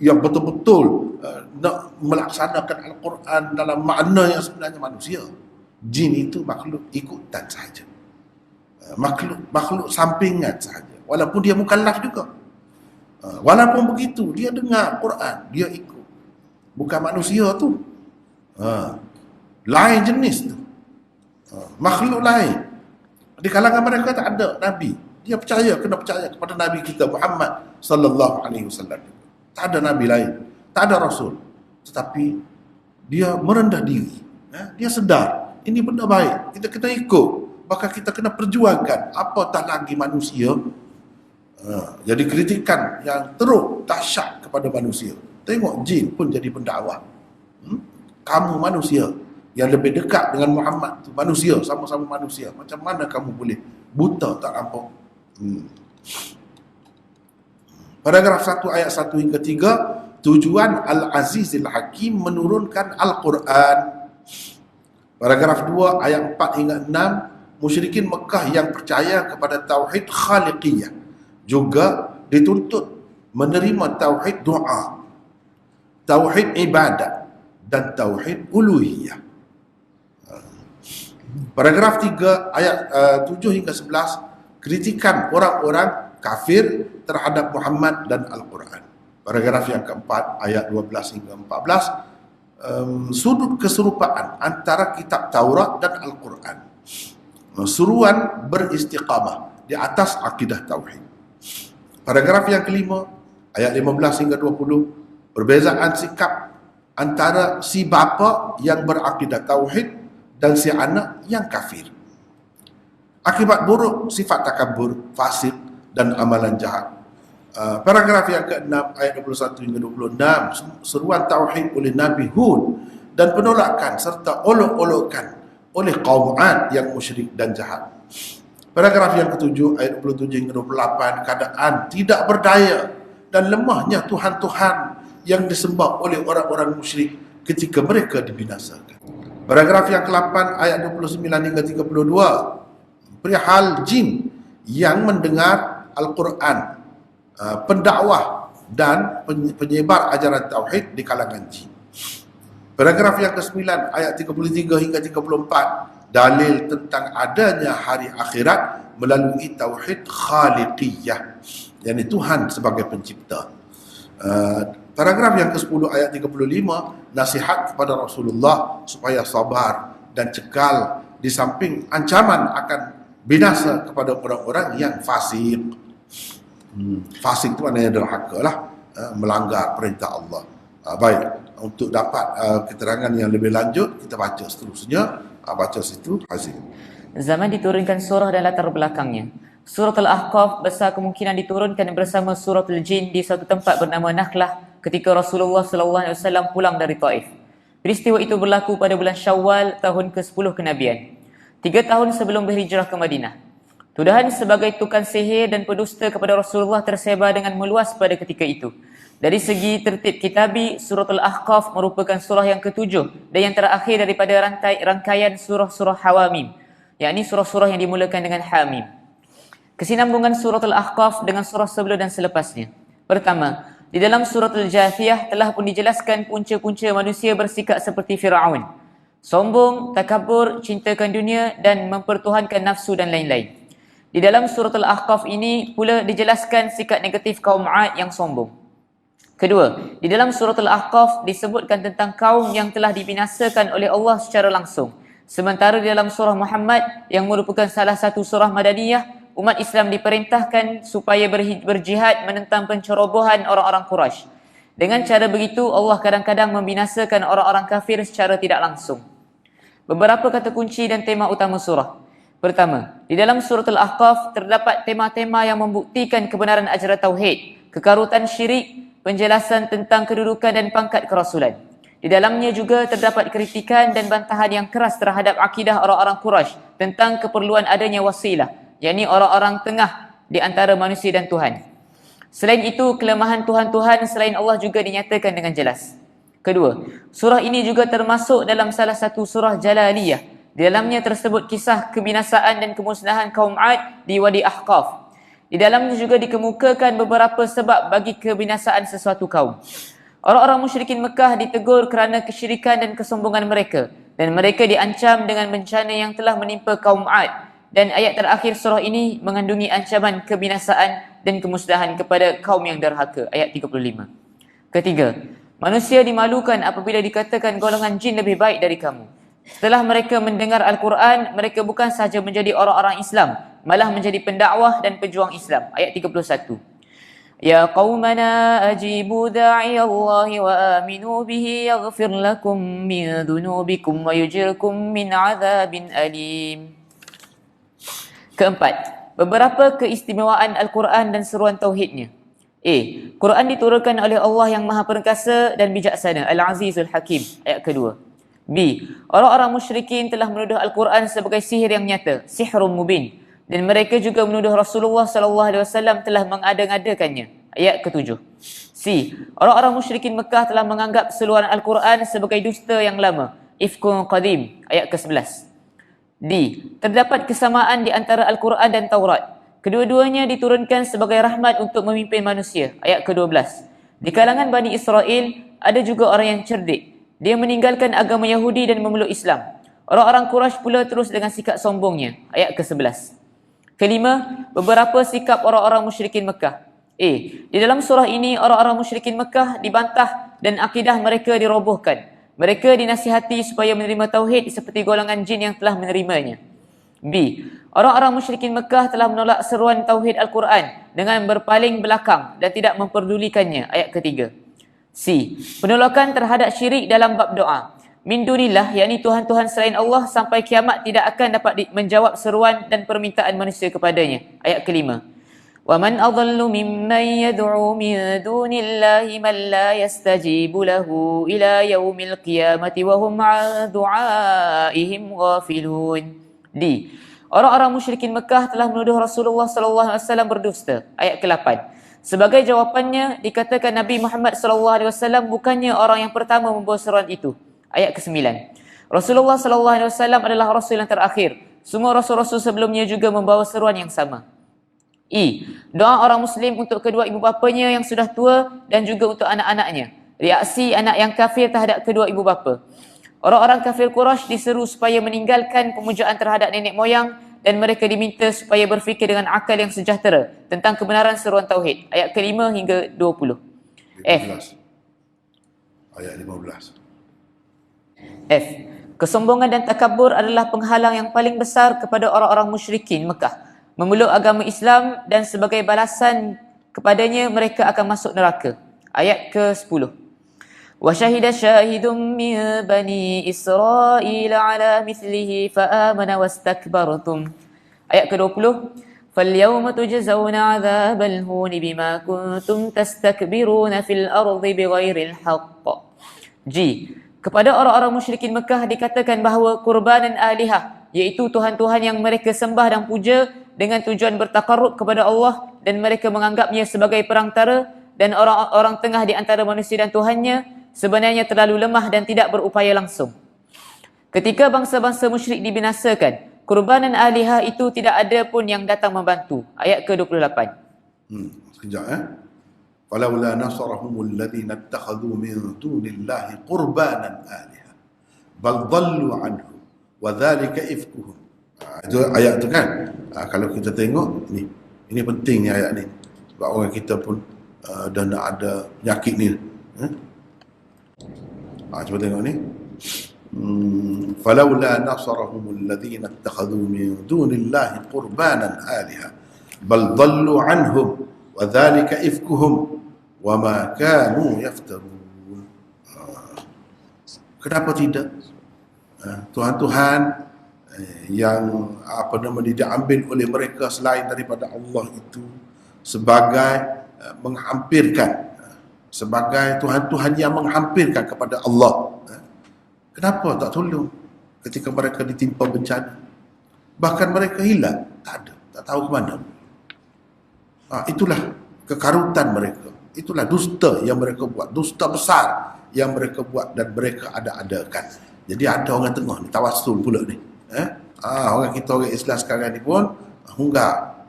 yang betul-betul nak melaksanakan Al-Quran dalam makna yang sebenarnya manusia. Jin itu makhluk ikutan sahaja. Makhluk sampingan sahaja. Walaupun dia mukallaf juga. Walaupun begitu, dia dengar Quran, dia ikut. Bukan manusia tu. Lain jenis tu. Makhluk lain. Di kalangan mereka tak ada Nabi. Dia kena percaya kepada Nabi kita Muhammad sallallahu alaihi wasallam. Tak ada Nabi lain, tak ada Rasul. Tetapi dia merendah diri. Dia sedar, ini benda baik, kita kena ikut. Maka kita kena perjuangkan, apatah lagi manusia. Jadi kritikan yang teruk, dahsyat kepada manusia. Tengok jin pun jadi pendakwah. Kamu manusia yang lebih dekat dengan Muhammad tu, manusia, sama-sama manusia. Macam mana kamu boleh buta tak nampak? Paragraf 1 ayat 1 hingga 3, tujuan Al-Aziz Al-Hakim menurunkan Al-Quran. Paragraf 2 ayat 4 hingga 6, musyrikin Mekah yang percaya kepada tauhid khaliqiyah juga dituntut menerima tauhid doa, tauhid ibadat dan tauhid uluhiyah. Paragraf 3 ayat 7 hingga 11, kritikan orang-orang kafir terhadap Muhammad dan Al-Quran. Paragraf yang keempat ayat 12 hingga 14, sudut keserupaan antara kitab Taurat dan Al-Quran. Suruan beristiqamah di atas akidah tauhid. Paragraf yang kelima ayat 15 hingga 20, perbezaan sikap antara si bapa yang berakidah tauhid dan si anak yang kafir. Akibat buruk sifat takabur, fasik dan amalan jahat. Paragraf yang ke-6 ayat 21 hingga 26, seruan tauhid oleh Nabi Hud dan penolakan serta olok-olokan oleh kaum Ad yang musyrik dan jahat. Paragraf yang ke-7 ayat 27 hingga 28, keadaan tidak berdaya dan lemahnya Tuhan-Tuhan yang disembah oleh orang-orang musyrik ketika mereka dibinasakan. Paragraf yang ke-8 ayat 29 hingga 32, perihal jin yang mendengar Al-Quran, pendakwah dan penyebar ajaran tauhid di kalangan jin. Paragraf yang ke-9 ayat 33 hingga 34, dalil tentang adanya hari akhirat melalui tauhid khaliqiyah, yakni Tuhan sebagai pencipta. Paragraf yang ke-10 ayat 35, nasihat kepada Rasulullah supaya sabar dan cekal di samping ancaman akan binasa kepada orang-orang yang fasik. Fasik itu maknanya derhaka lah, melanggar perintah Allah. Baik, untuk dapat keterangan yang lebih lanjut, kita baca seterusnya. Baca situ, Hazim. Zaman diturunkan surah dan latar belakangnya. Surah Al-Ahqaf besar kemungkinan diturunkan bersama surah Al-Jin di suatu tempat bernama Nakhlah ketika Rasulullah SAW pulang dari Taif. Peristiwa itu berlaku pada bulan Syawal tahun ke-10 kenabian, 3 tahun sebelum berhijrah ke Madinah. Tuduhan sebagai tukang sihir dan pendusta kepada Rasulullah tersebar dengan meluas pada ketika itu. Dari segi tertib kitabi, surah Al-Ahqaf merupakan surah yang ketujuh dan yang terakhir daripada rangkaian surah-surah Hawamim, yakni surah-surah yang dimulakan dengan Hamim. Kesinambungan surah Al-Ahqaf dengan surah sebelum dan selepasnya. Pertama, di dalam surah Al-Jathiyah telah pun dijelaskan punca-punca manusia bersikap seperti Fir'aun. Sombong, takabur, cintakan dunia dan mempertuhankan nafsu dan lain-lain. Di dalam surah Al-Ahqaf ini pula dijelaskan sikap negatif kaum 'Ad yang sombong. Kedua, di dalam surah Al-Ahqaf disebutkan tentang kaum yang telah dibinasakan oleh Allah secara langsung. Sementara di dalam surah Muhammad yang merupakan salah satu surah Madaniyah, umat Islam diperintahkan supaya berjihad menentang pencerobohan orang-orang Quraisy. Dengan cara begitu, Allah kadang-kadang membinasakan orang-orang kafir secara tidak langsung. Beberapa kata kunci dan tema utama surah. Pertama, di dalam surah Al-Ahqaf terdapat tema-tema yang membuktikan kebenaran ajaran tauhid, kekarutan syirik, penjelasan tentang kedudukan dan pangkat kerasulan. Di dalamnya juga terdapat kritikan dan bantahan yang keras terhadap akidah orang-orang Quraisy tentang keperluan adanya wasilah, yakni orang-orang tengah di antara manusia dan Tuhan. Selain itu, kelemahan Tuhan-Tuhan selain Allah juga dinyatakan dengan jelas. Kedua, surah ini juga termasuk dalam salah satu surah Jalaliyah. Di dalamnya tersebut kisah kebinasaan dan kemusnahan kaum 'Ad di Wadi Ahqaf. Di dalamnya juga dikemukakan beberapa sebab bagi kebinasaan sesuatu kaum. Orang-orang musyrikin Mekah ditegur kerana kesyirikan dan kesombongan mereka, dan mereka diancam dengan bencana yang telah menimpa kaum 'Ad. Dan ayat terakhir surah ini mengandungi ancaman kebinasaan dan kemusnahan kepada kaum yang derhaka. Ayat 35. Ketiga, manusia dimalukan apabila dikatakan golongan jin lebih baik dari kamu. Setelah mereka mendengar Al-Quran, mereka bukan sahaja menjadi orang-orang Islam, malah menjadi pendakwah dan pejuang Islam. Ayat 31. Ya qaumana ajibu da'i Allah wa aminu bihi yaghfir lakum min dhunubikum wa yujirkum min azabin alim. Keempat, beberapa keistimewaan Al-Quran dan seruan tauhidnya. A. Quran diturunkan oleh Allah yang Maha Perkasa dan Bijaksana, Al-Azizul Hakim. Ayat kedua. B. Orang-orang musyrikin telah menuduh Al-Quran sebagai sihir yang nyata, sihrun mubin, dan mereka juga menuduh Rasulullah SAW telah mengada-ngadakannya. Ayat ketujuh. C. Orang-orang musyrikin Mekah telah menganggap seluruhan Al-Quran sebagai dusta yang lama, ifkun qadim. Ayat ke-11. D. Terdapat kesamaan di antara Al-Quran dan Taurat. Kedua-duanya diturunkan sebagai rahmat untuk memimpin manusia. Ayat ke-12. Di kalangan Bani Israel ada juga orang yang cerdik. Dia meninggalkan agama Yahudi dan memeluk Islam. Orang-orang Quraisy pula terus dengan sikap sombongnya. Ayat ke-11. Kelima, beberapa sikap orang-orang musyrikin Mekah. A. Di dalam surah ini, orang-orang musyrikin Mekah dibantah dan akidah mereka dirobohkan. Mereka dinasihati supaya menerima tauhid seperti golongan jin yang telah menerimanya. B. Orang-orang musyrikin Mekah telah menolak seruan tauhid Al-Quran dengan berpaling belakang dan tidak memperdulikannya. Ayat ketiga. C. Penolakan terhadap syirik dalam bab doa. Min dunillah, yakni Tuhan-Tuhan selain Allah sampai kiamat tidak akan dapat menjawab seruan dan permintaan manusia kepadanya. Ayat kelima. Wa man adallu mimman yad'u min dunillahi man la yastajibu lahu ila yaumil qiyamati wa hum 'an du'aihim ghafilun. D. Orang-orang musyrikin Mekah telah menuduh Rasulullah SAW berdusta. Ayat ke-8. Sebagai jawapannya, dikatakan Nabi Muhammad SAW bukannya orang yang pertama membawa seruan itu. Ayat ke-9. Rasulullah SAW adalah Rasul yang terakhir. Semua Rasul-Rasul sebelumnya juga membawa seruan yang sama. E. Doa orang Muslim untuk kedua ibu bapanya yang sudah tua dan juga untuk anak-anaknya. Reaksi anak yang kafir terhadap kedua ibu bapa. Orang-orang kafir Quraisy diseru supaya meninggalkan pemujaan terhadap nenek moyang dan mereka diminta supaya berfikir dengan akal yang sejahtera tentang kebenaran seruan tauhid. Ayat ke-5 hingga 20. F. Ayat 15. F. Kesombongan dan takabur adalah penghalang yang paling besar kepada orang-orang musyrikin Mekah memeluk agama Islam, dan sebagai balasan kepadanya mereka akan masuk neraka. Ayat ke-10. Wa syahida syahidun min bani Israil ala mithlihi fa amana wastakbartum. Ayat ke-20. فَالْيَوْمَ تُجْزَوْنَ عَذَابَ الْهُونِ بِمَا كُنْتُمْ تَسْتَكْبِرُونَ فِي الْأَرْضِ بِغَيْرِ الْحَقِّ. G. Kepada orang-orang musyrikin Mekah dikatakan bahawa kurbanan alihah, iaitu Tuhan-Tuhan yang mereka sembah dan puja, dengan tujuan bertakarrub kepada Allah dan mereka menganggapnya sebagai perantara, dan orang-orang tengah di antara manusia dan Tuhannya sebenarnya terlalu lemah dan tidak berupaya langsung. Ketika bangsa-bangsa musyrik dibinasakan, kurbanan alihah itu tidak ada pun yang datang membantu. Ayat ke-28. Sekejap Falaula nasarahumul ladzina ittakhadhu min dunillahi qurbanan aliha bal dhallu anhu wa dzalika ifkuhum. Itu ayat tu kan. Kalau kita tengok ni, ini penting ni ayat ni. Sebab orang kita pun dah nak ada penyakit ni. Cuba tengok ni. Falaula nasarahumul ladzina ittakhadhu min dunillahi qurbanan aliha bal dhallu anhum wa dzalika ifkuhum wa ma kanu yaftarun. Kenapa tidak Tuhan-Tuhan yang diambil oleh mereka selain daripada Allah itu sebagai menghampirkan, sebagai Tuhan-Tuhan yang menghampirkan kepada Allah. Kenapa tak tolong ketika mereka ditimpa bencana? Bahkan mereka hilang, tak ada, tak tahu ke mana. Itulah kekarutan mereka. Itulah dusta yang mereka buat, dusta besar yang mereka buat dan mereka ada-adakan. Jadi ada orang tengah ni, tawassul pula ni. Orang kita, orang Islam sekarang ni pun hunggak,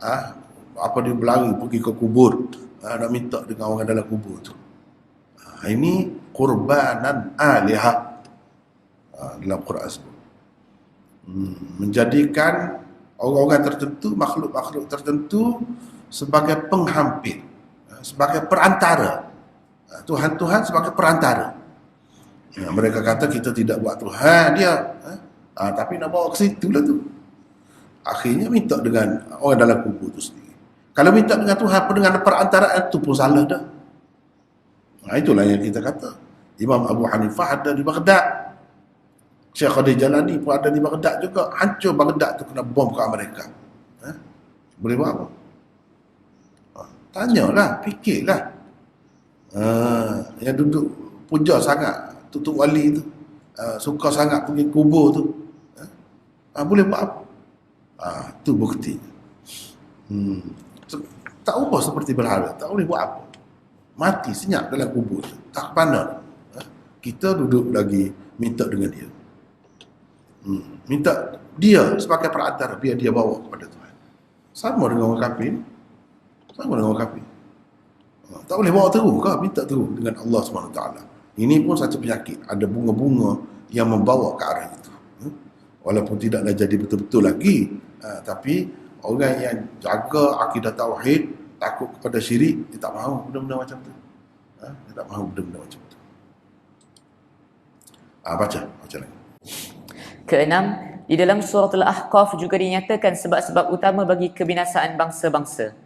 dia berlari pergi ke kubur, nak minta dengan orang dalam kubur tu. Ini kurbanan alihah dalam Quran sebut. Menjadikan orang-orang tertentu, makhluk-makhluk tertentu sebagai penghampir, sebagai perantara. Tuhan-Tuhan sebagai perantara. Mereka kata kita tidak buat Tuhan dia, tapi nak bawa ke situ lah tu. Akhirnya minta dengan orang dalam kubur tu sendiri. Kalau minta dengan Tuhan dengan perantaraan tu pun salah dah. Itulah yang kita kata. Imam Abu Hanifah ada di Baghdad, Syekh Qadir Jalani pun ada di Baghdad juga. Hancur Baghdad tu kena bom ke Amerika. Boleh buat apa? Tanyalah, fikirlah. Yang duduk puja sangat tutup wali tu, suka sangat pergi kubur tu, boleh buat apa? Tu bukti. Tak ubah seperti berhala, tak boleh buat apa. Mati senyap dalam kubur tu, tak pandang. Kita duduk lagi minta dengan dia, minta dia sebagai perantara, biar dia bawa kepada Tuhan. Sama dengan orang kafir. Sama dengan orang kafir. Tak boleh bawa terus ke? Minta terus dengan Allah SWT. Ini pun satu penyakit. Ada bunga-bunga yang membawa ke arah itu. Walaupun tidaklah jadi betul-betul lagi, tapi orang yang jaga akidah tauhid, takut kepada syirik, dia tak mahu benda-benda macam tu. Dia tak mahu benda-benda macam tu. Baca lagi. Keenam, di dalam surah Al-Ahqaf juga dinyatakan sebab-sebab utama bagi kebinasaan bangsa-bangsa.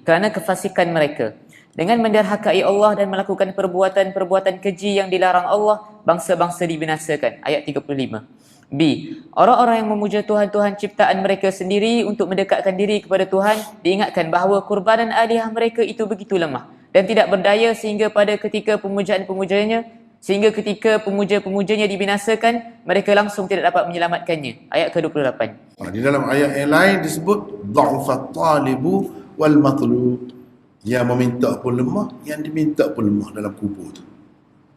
Kerana kefasikan mereka. Dengan menderhakai Allah dan melakukan perbuatan-perbuatan keji yang dilarang Allah, bangsa-bangsa dibinasakan. Ayat 35. B. Orang-orang yang memuja Tuhan-Tuhan ciptaan mereka sendiri untuk mendekatkan diri kepada Tuhan, diingatkan bahawa kurbanan alihah mereka itu begitu lemah dan tidak berdaya sehingga ketika pemuja-pemujanya dibinasakan, mereka langsung tidak dapat menyelamatkannya. Ayat ke-28. Di dalam ayat yang lain disebut dha'fat talibu wal matlub. Yang meminta pun lemah, yang diminta pun lemah dalam kubur tu.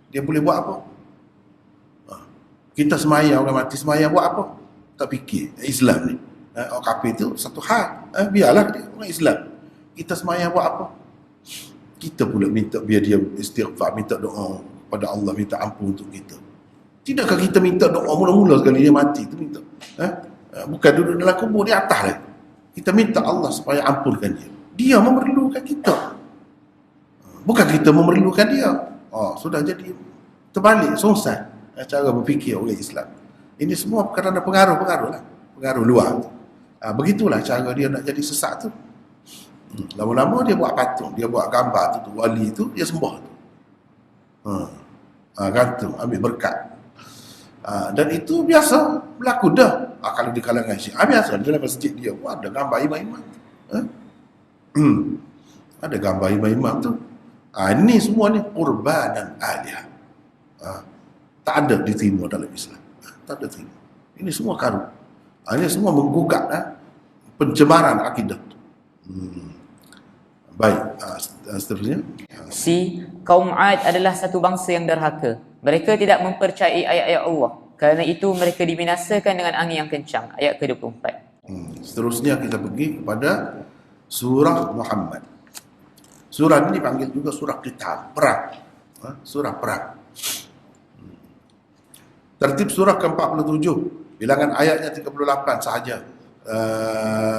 Dia boleh buat apa? Kita semayang, orang mati semayang buat apa? Tak fikir. Islam ni, orang kafir tu satu hal. Biarlah dia orang Islam. Kita semayang buat apa? Kita pula minta biar dia istighfar, minta doa pada Allah, minta ampun untuk kita. Tidakkah kita minta doa mula-mula sekali dia mati tu minta? Bukan duduk dalam kubur, di atas lagi. Kita minta Allah supaya ampunkan dia. Dia memerlukan kita, bukan kita memerlukan dia. Sudah jadi terbalik, sungsat cara berfikir oleh Islam. Ini semua kerana pengaruh lah, pengaruh luar. Begitulah cara dia nak jadi sesat tu. Lama-lama dia buat patung, dia buat gambar tu wali tu, dia sembah tu. Gantung, ambil berkat. Dan itu biasa berlaku dah. Kalau di kalangan Syiah biasa, di dalam masjid dia ada gambar imam-imam. Ada gambar imam-imam tu. Ini semua ni kurbanan alihah. Tak ada diterima dalam Islam. Tak ada terima. Ini semua karut. Ini semua menggugat pencemaran akidah. Baik, seterusnya. C. Kaum Ad adalah satu bangsa yang derhaka. Mereka tidak mempercayai ayat-ayat Allah. Kerana itu mereka dibinasakan dengan angin yang kencang. Ayat ke-24. Seterusnya kita pergi kepada surah Muhammad. Surah ini dipanggil juga surah qital, perang. Surah perang. Tertib surah ke-47, bilangan ayatnya 38 sahaja.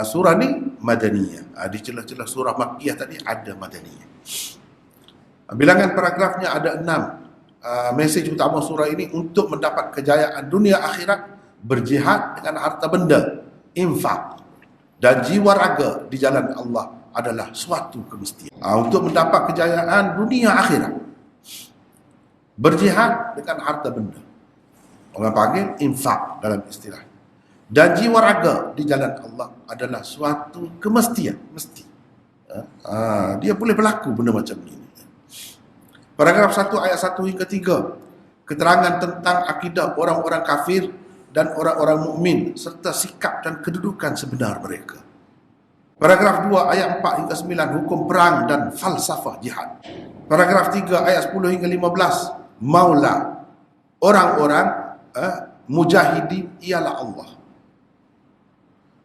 Surah ni Madaniyah. Di celah-celah surah Makkiyah tadi ada Madaniyah. Bilangan paragrafnya ada 6. Mesej utama surah ini untuk mendapat kejayaan dunia akhirat, berjihad dengan harta benda, infak dan jiwa raga di jalan Allah adalah suatu kemestian. Untuk mendapat kejayaan dunia akhirat, berjihad dengan harta benda, orang panggil infak dalam istilah, dan jiwa raga di jalan Allah adalah suatu kemestian, mesti. Dia boleh berlaku benda macam ini. Paragraf 1 ayat 1 hingga 3, keterangan tentang akidah orang-orang kafir dan orang-orang mukmin serta sikap dan kedudukan sebenar mereka. Paragraf 2 ayat 4 hingga 9, hukum perang dan falsafah jihad. Paragraf 3 ayat 10 hingga 15, maula orang-orang mujahidin ialah Allah.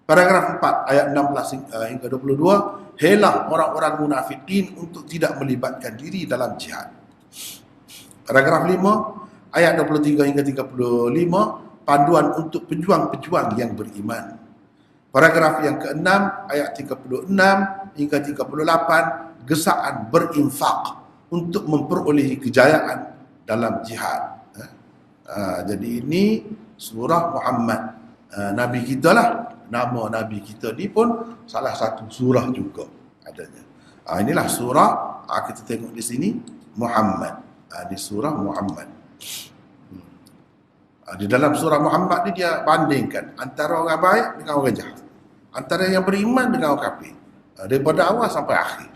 Paragraf 4 ayat 16 hingga 22, helah orang-orang munafikin untuk tidak melibatkan diri dalam jihad. Paragraf 5 ayat 23 hingga 35, panduan untuk pejuang-pejuang yang beriman. Paragraf yang ke-6 ayat 36 hingga 38, gesaan berinfak untuk memperolehi kejayaan dalam jihad. Jadi ini surah Muhammad, Nabi kita lah. Nama Nabi kita ni pun salah satu surah juga adanya. Inilah surah, kita tengok di sini Muhammad. Di surah Muhammad. Di dalam surah Muhammad ni dia bandingkan antara orang baik dengan orang jahat, antara yang beriman dengan orang kafir, daripada awal sampai akhir.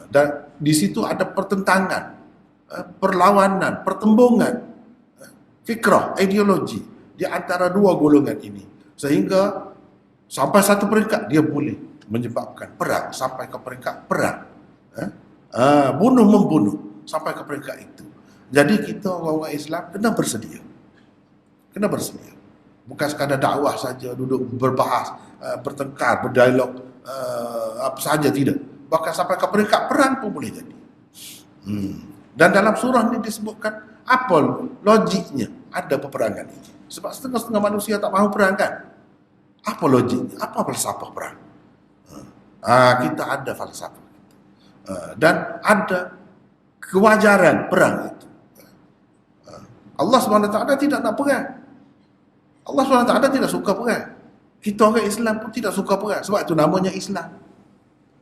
Dan di situ ada pertentangan, perlawanan, pertembungan, fikrah, ideologi di antara dua golongan ini, sehingga sampai satu peringkat dia boleh menyebabkan perang, sampai ke peringkat perang, bunuh-membunuh sampai ke peringkat itu. Jadi kita orang-orang Islam kena bersedia. Kena bersedia. Bukan sekadar dakwah saja, duduk berbahas, bertengkar, berdialog, apa saja, tidak. Bahkan sampai ke peringkat perang pun boleh jadi. Dan dalam surah ini disebutkan apa logiknya ada peperangan ini. Sebab setengah-setengah manusia tak mahu perang kan. Apa logiknya? Apa falsafah perang? Kita ada falsafah. Dan ada kewajaran perang itu. Allah SWT tidak nak perang. Allah SWT tidak suka perang. Kita orang Islam pun tidak suka perang. Sebab itu namanya Islam.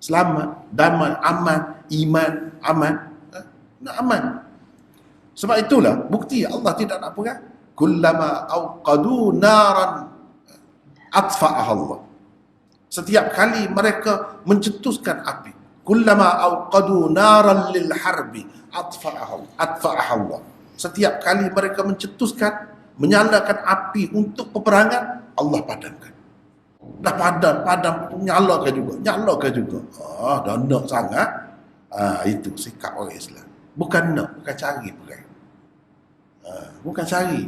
Selamat, damai, aman, iman, aman. Nak aman. Sebab itulah bukti Allah tidak nak perang. Kullama awqadu naran atfa'aha Allah. Setiap kali mereka mencetuskan api, kullama awqadu naran lil harbi atfa'aha Allah. Setiap kali mereka mencetuskan, menyalakan api untuk peperangan, Allah padamkan. Dah padam, nyalakan juga. Dah nak sangat. Itu sikap orang Islam. Bukan cari perang. Bukan cari.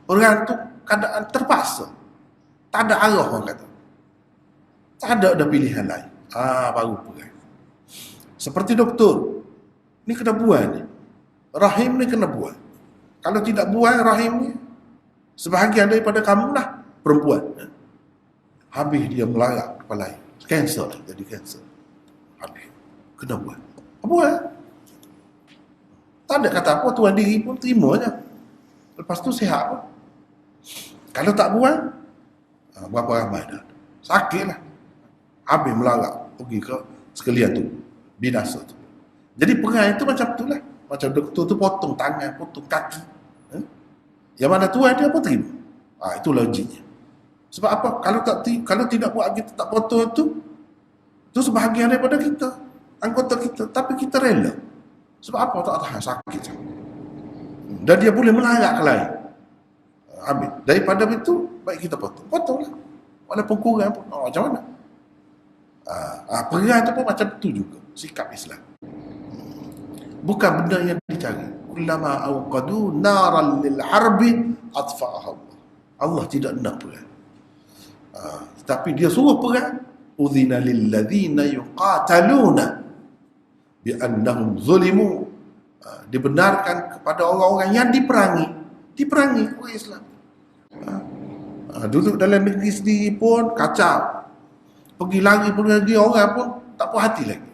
Orang tu keadaan terpaksa. Tak ada arah orang kata. Tak ada pilihan lain. Baru perang. Seperti doktor. Ni kena buang ni. Rahim ni kena buang. Kalau tidak buang rahim ni, sebahagian daripada kamu lah perempuan. Habis dia melarat kepala. Kanser, jadi kanser. Habis. Kena buang. Buang. Tak ada kata apa, tuan diri pun terima je. Lepas tu sihat pun. Kalau tak buang, berapa ramai dah. Sakit lah. Habis melarat. Pergi ke sekalian tu. Binasa tu. Jadi perang itu macam tu lah. Macam doktor tu potong tangan, potong kaki. Yang mana tuan dia apa terima. Itu logiknya. Sebab apa? Kalau tidak buat kita tak potong tu sebahagian daripada kita, anggota kita. Tapi kita rela. Sebab apa? Tak tahan sakit. Dan dia boleh melarat ke lain. Habis. Daripada itu, baik kita potong. Potonglah. Walaupun kurang pun, macam mana? Perang itu pun macam tu juga sikap Islam. Bukan benda yang dicari. Kullama awqadu naran lil harbi atfa'aha Allah. Allah tidak nak perang. Tapi dia suruh perang. Udhina lil ladzina yuqataluna bi annahum zulimu. Dibenarkan kepada orang-orang yang diperangi oleh Islam. Duduk dalam negeri sendiri pun kacau. Pergi lagi orang pun tak puas hati lagi.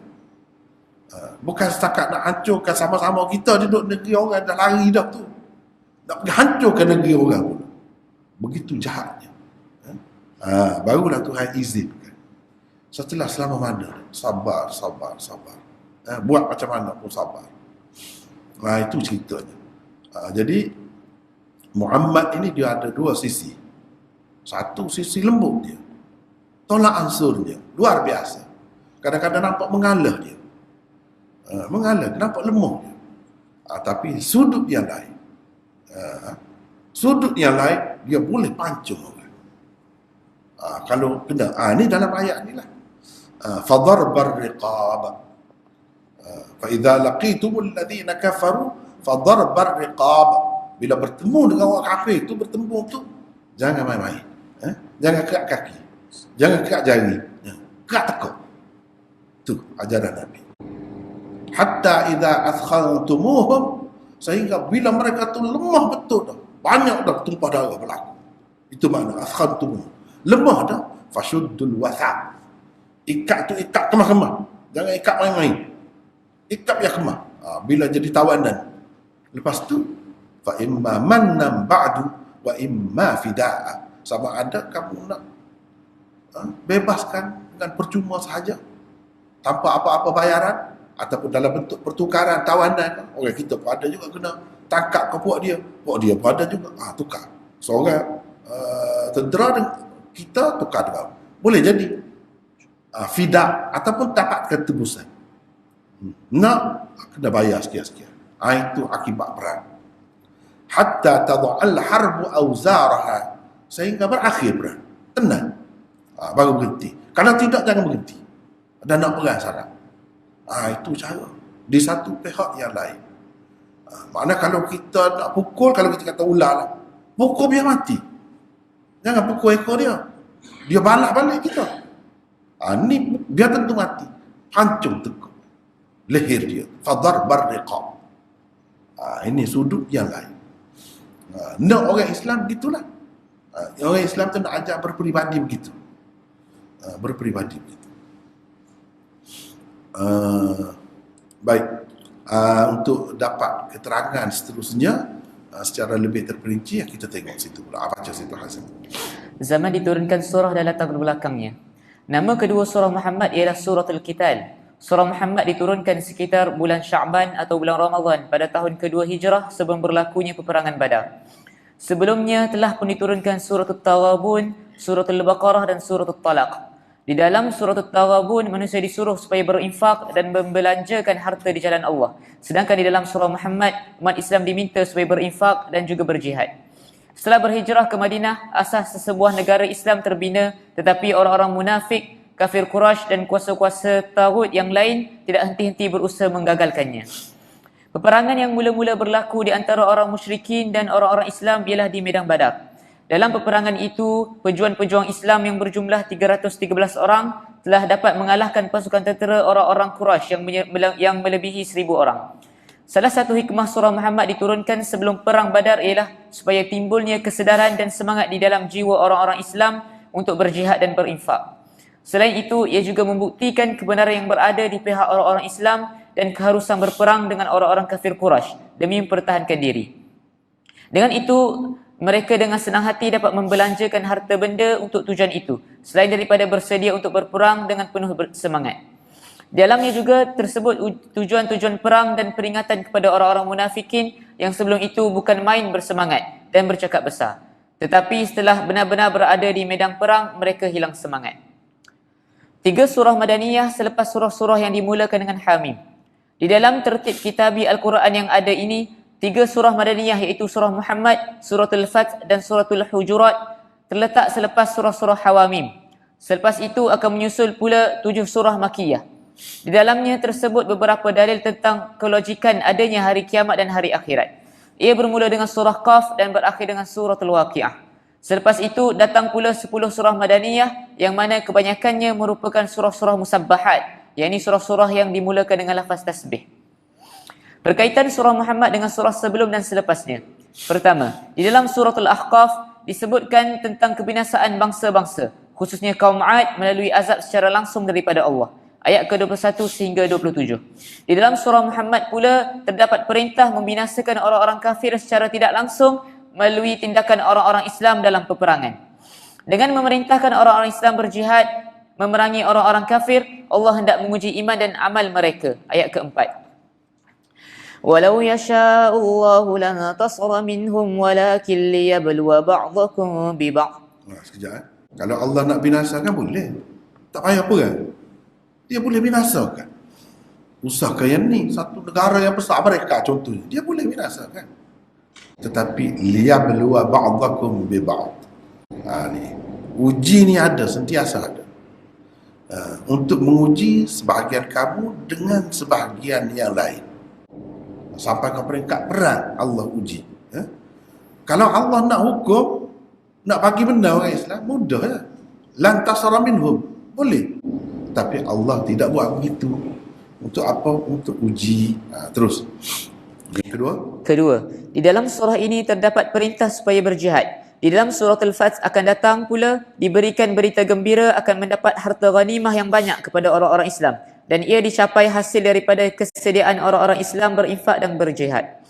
Bukan setakat nak hancurkan sama-sama kita duduk negeri orang dah lari dah tu. Nak pergi hancurkan negeri orang pun. Begitu jahatnya. Barulah Tuhan izinkan. Setelah selama mana? Sabar. Buat macam mana pun sabar. Itu ceritanya. Jadi Muhammad ini dia ada dua sisi. Satu sisi lembut dia. Tolak ansurnya. Luar biasa. Kadang-kadang nampak mengalah dia. Nampak lemah dia. Tapi sudut yang lain. Dia boleh pancung orang. Kalau kena. Ini dalam ayat ni lah. Fadarbar riqab. Fa'idha laqitumul ladhina kafaru fadarbar riqab. Bila bertemu dengan orang kafir tu, bertemu tu, jangan main-main. Jangan kerak kaki. Jangan kerak jari. Kerak tekuk. Tu ajaran Nabi. Hatta idza athkhaltumuhum, sehingga bila mereka tu lemah betul dah. Banyak dah tumpah darah berlaku. Itu makna athkhaltumuhum. Lemah dah, fashuddul wathaq. Ikat tu ikat kemah-kemah. Jangan ikat main-main. Ikat yang kemah. Bila jadi tawanan. Lepas tu fa imma mannam ba'du wa imma fida'a. Sama ada kamu nak bebaskan dengan percuma sahaja tanpa apa-apa bayaran ataupun dalam bentuk pertukaran tawanan. Orang kita pun ada juga kena tangkap ke puak dia pun ada juga tukar seorang tentera dengan kita tukar dengan boleh jadi fida ataupun dapatkan tebusan. Nak kena bayar sekian-sekian. Itu akibat perang. Hatta tada'al harbu awzaraha, sehingga berakhir perang. Tenang. Baru berhenti. Kalau tidak, jangan berhenti. Dan nak perang syarat. Itu cara. Di satu pihak yang lain. Makna kalau kita nak pukul, kalau kita kata ular lah, pukul biar mati. Jangan pukul ekor dia. Dia balak balik kita. Ni biar tentu mati. Hancur tekuk leher dia. Fadarbar riqab. Ini sudut yang lain. Nak orang Islam begitulah. Orang Islam tu nak ajak berperibadi begitu. Berperibadi begitu. Baik. Untuk dapat keterangan seterusnya secara lebih terperinci, kita tengok situ pula. Baca situ Hasan. Zaman diturunkan surah dan latar belakangnya. Nama kedua surah Muhammad ialah Suratul Qital. Surah Muhammad diturunkan sekitar bulan Sya'ban atau bulan Ramadan pada tahun kedua Hijrah sebelum berlakunya peperangan Badar. Sebelumnya telah pun diturunkan Suratul Taghabun, Suratul Baqarah dan Suratul Talaq. Di dalam Suratul Taghabun, manusia disuruh supaya berinfak dan membelanjakan harta di jalan Allah. Sedangkan di dalam surah Muhammad, umat Islam diminta supaya berinfak dan juga berjihad. Setelah berhijrah ke Madinah, asas sesebuah negara Islam terbina, tetapi orang-orang munafik, kafir Quraisy dan kuasa-kuasa taghut yang lain tidak henti-henti berusaha menggagalkannya. Peperangan yang mula-mula berlaku di antara orang musyrikin dan orang-orang Islam ialah di Medan Badar. Dalam peperangan itu, pejuang-pejuang Islam yang berjumlah 313 orang telah dapat mengalahkan pasukan tentera orang-orang Quraisy yang melebihi 1,000 orang. Salah satu hikmah surah Muhammad diturunkan sebelum perang Badar ialah supaya timbulnya kesedaran dan semangat di dalam jiwa orang-orang Islam untuk berjihad dan berinfak. Selain itu, ia juga membuktikan kebenaran yang berada di pihak orang-orang Islam dan keharusan berperang dengan orang-orang kafir Quraisy demi mempertahankan diri. Dengan itu, mereka dengan senang hati dapat membelanjakan harta benda untuk tujuan itu, selain daripada bersedia untuk berperang dengan penuh semangat. Di dalamnya juga tersebut tujuan-tujuan perang dan peringatan kepada orang-orang munafikin yang sebelum itu bukan main bersemangat dan bercakap besar. Tetapi setelah benar-benar berada di medan perang, mereka hilang semangat. 3 surah Madaniyah selepas surah-surah yang dimulakan dengan Hamim. Di dalam tertib kitabi Al-Quran yang ada ini, 3 surah Madaniyah iaitu surah Muhammad, suratul Fath dan suratul Hujurat terletak selepas surah-surah Hawamim. Selepas itu akan menyusul pula 7 surah Makiyah. Di dalamnya tersebut beberapa dalil tentang kelojikan adanya hari kiamat dan hari akhirat. Ia bermula dengan surah Qaf dan berakhir dengan surah Al-Waqi'ah. Selepas itu datang pula 10 surah Madaniyah yang mana kebanyakannya merupakan surah-surah musabbahat, yakni surah-surah yang dimulakan dengan lafaz tasbih. Berkaitan surah Muhammad dengan surah sebelum dan selepasnya. Pertama, di dalam surah Al-Ahqaf disebutkan tentang kebinasaan bangsa-bangsa, khususnya kaum 'Ad melalui azab secara langsung daripada Allah. Ayat ke-21 sehingga 27. Di dalam surah Muhammad pula terdapat perintah membinasakan orang-orang kafir secara tidak langsung melalui tindakan orang-orang Islam dalam peperangan. Dengan memerintahkan orang-orang Islam berjihad memerangi orang-orang kafir, Allah hendak menguji iman dan amal mereka. Ayat keempat. Walau yasha'u Allahu lantasara minhum walakin liyabluwa ba'dakum bi ba'd. Sekejap. Kalau Allah nak binasakan boleh. Tak payah apa kan? Dia boleh binasakan. Usahakan yang ni, satu negara yang besar mereka contohnya, dia boleh binasakan. Tetapi liyabluwa ba'dakum bi ba'd. Ni. Uji ni ada, sentiasa ada. Untuk menguji sebahagian kamu dengan sebahagian yang lain. Sampai ke peringkat perang Allah uji. Kalau Allah nak hukum, nak bagi benda orang Islam, mudah ya. Lantasara minhum, boleh. Tapi Allah tidak buat begitu. Untuk apa? Untuk uji. Terus. Yang kedua, di dalam surah ini terdapat perintah supaya berjihad. Di dalam surah Al-Fath akan datang pula diberikan berita gembira akan mendapat harta ghanimah yang banyak kepada orang-orang Islam. Dan ia dicapai hasil daripada kesediaan orang-orang Islam berinfak dan berjihad.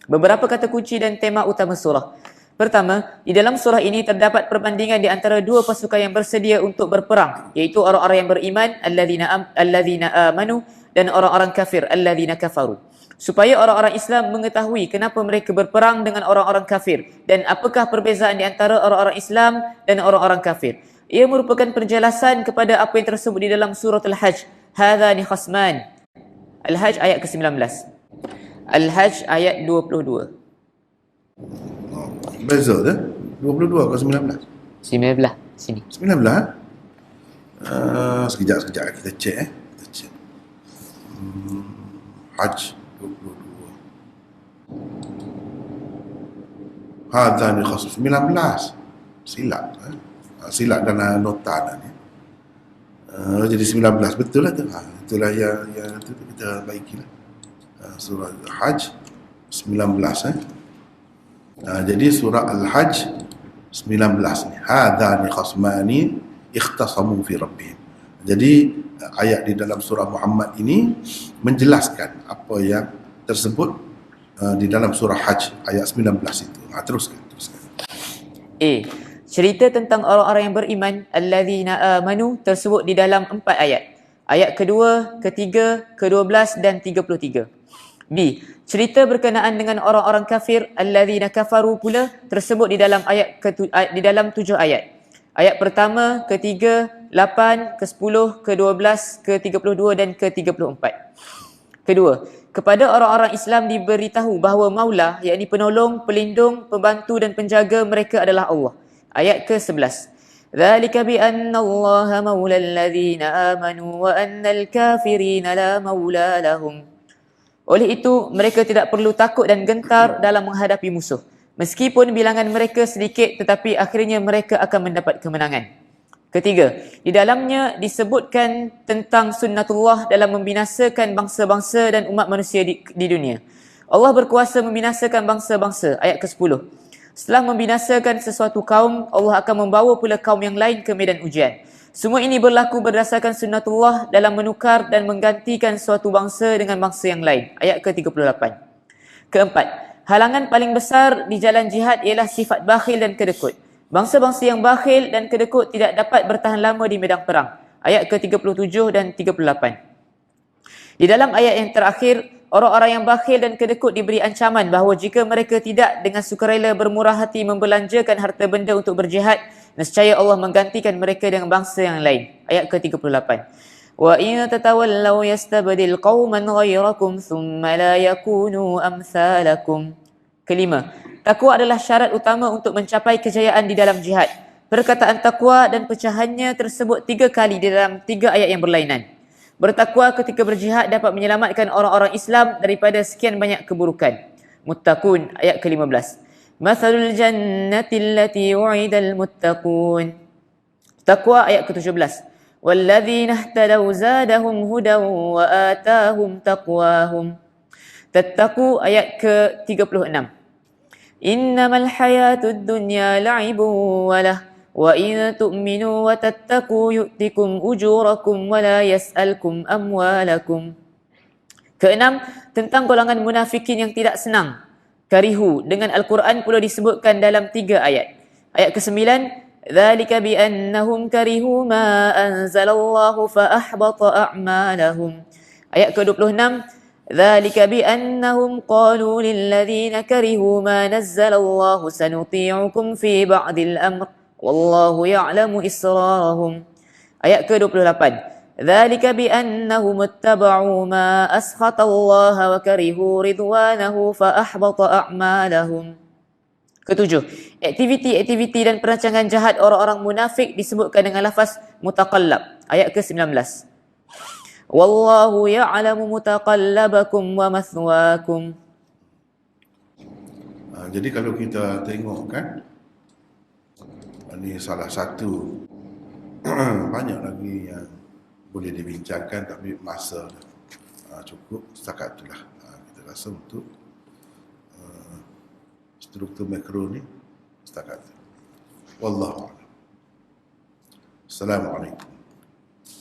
Beberapa kata kunci dan tema utama surah. Pertama, di dalam surah ini terdapat perbandingan di antara dua pasukan yang bersedia untuk berperang, iaitu orang-orang yang beriman, alladzina amanu, dan orang-orang kafir, alladzina kafaru. Supaya orang-orang Islam mengetahui kenapa mereka berperang dengan orang-orang kafir dan apakah perbezaan di antara orang-orang Islam dan orang-orang kafir. Ia merupakan penjelasan kepada apa yang tersebut di dalam surah Al-Hajj. Hadzani khasman. Al-Hajj ayat ke-19. Al-Hajj ayat 22. beza dah. 22 ke 19? 19 sini. 19 sekejap kita cek Kita cek. Hajj 22. Hadzani khasman 19. Silap. Silap dalam nota dah ni. Jadi 19 betul lah tu. Itulah yang tu kita baikilah. Surah Al-Hajj 19 jadi surah Al-Hajj 19 ni. Hadzani khasmani ikhtasamu fi rabbihim. Jadi ayat di dalam surah Muhammad ini menjelaskan apa yang tersebut di dalam surah Hajj ayat 19 itu. Teruskan. Cerita tentang orang-orang yang beriman, alladzina amanu, tersebut di dalam 4 ayat. Ayat kedua, ketiga, ke-12 dan 33. B. Cerita berkenaan dengan orang-orang kafir, alladzina kafaru pula, tersebut di dalam di dalam 7 ayat. Ayat pertama, ketiga, 8, ke-10, ke-12, ke-32 dan ke-34. Kedua, kepada orang-orang Islam diberitahu bahawa Maula, yakni penolong, pelindung, pembantu dan penjaga mereka adalah Allah. Ayat ke-11. Dzalika bi anna Allah maula alladzina amanu wa annal kafirina la maula lahum. Oleh itu, mereka tidak perlu takut dan gentar dalam menghadapi musuh. Meskipun bilangan mereka sedikit, tetapi akhirnya mereka akan mendapat kemenangan. Ketiga, di dalamnya disebutkan tentang sunnatullah dalam membinasakan bangsa-bangsa dan umat manusia di dunia. Allah berkuasa membinasakan bangsa-bangsa. Ayat ke-10. Setelah membinasakan sesuatu kaum, Allah akan membawa pula kaum yang lain ke medan ujian. Semua ini berlaku berdasarkan sunnatullah dalam menukar dan menggantikan suatu bangsa dengan bangsa yang lain. Ayat ke-38. Keempat, halangan paling besar di jalan jihad ialah sifat bakhil dan kedekut. Bangsa-bangsa yang bakhil dan kedekut tidak dapat bertahan lama di medan perang. Ayat ke-37 dan 38. Di dalam ayat yang terakhir, orang-orang yang bakhil dan kedekut diberi ancaman bahawa jika mereka tidak dengan sukarela bermurah hati membelanjakan harta benda untuk berjihad, nescaya Allah menggantikan mereka dengan bangsa yang lain. Ayat ke-38. Wa in tatawallaw yastabdil qauman ghayrakum thumma la yakunu amsalakum. Kelima, takwa adalah syarat utama untuk mencapai kejayaan di dalam jihad. Perkataan takwa dan pecahannya tersebut 3 kali di dalam 3 ayat yang berlainan. Bertakwa ketika berjihad dapat menyelamatkan orang-orang Islam daripada sekian banyak keburukan. Muttaqun ayat ke-15. Mathalul jannati allati wu'idal muttaqun. Taqwa ayat ke-17. Walladzina ihtadaw zadahum hudan wa atahum taqwahum. Tattaqu ayat ke-36. Innamal hayatud dunya la'ibun wa lah wa in tu'minu wa tattaqu yu'tikum ujurakum wa la yas'alkum amwalakum. Keenam, tentang golongan munafikin yang tidak senang. Karihu dengan Al-Quran pula disebutkan dalam 3 ayat. Ayat ke-9, dzalika bi annahum karihu ma anzalallahu fa ahbata a'malahum. Ayat ke-26, dzalika bi annahum qalu lil ladzina karihu ma nazzalallahu sanuti'ukum fi ba'dil amr wallahu ya'lamu israrahum. Ayat ke-28, dzalika bi annahum ittaba'u ma askhatallaha wa karihu ridwanahu fa ahbata a'malahum. Ketujuh, aktiviti-aktiviti dan perancangan jahat orang-orang munafik disebutkan dengan lafaz mutaqallab. Ayat ke-19. Wallahu ya'lamu mutaqallabakum wa mathwaakum. Jadi kalau kita tengok kan, ini salah satu banyak lagi yang boleh dibincangkan, tapi masa cukup setakat itulah. Kita rasa untuk struktur makro ni setakat itu. Wallahu a'lam. Assalamualaikum.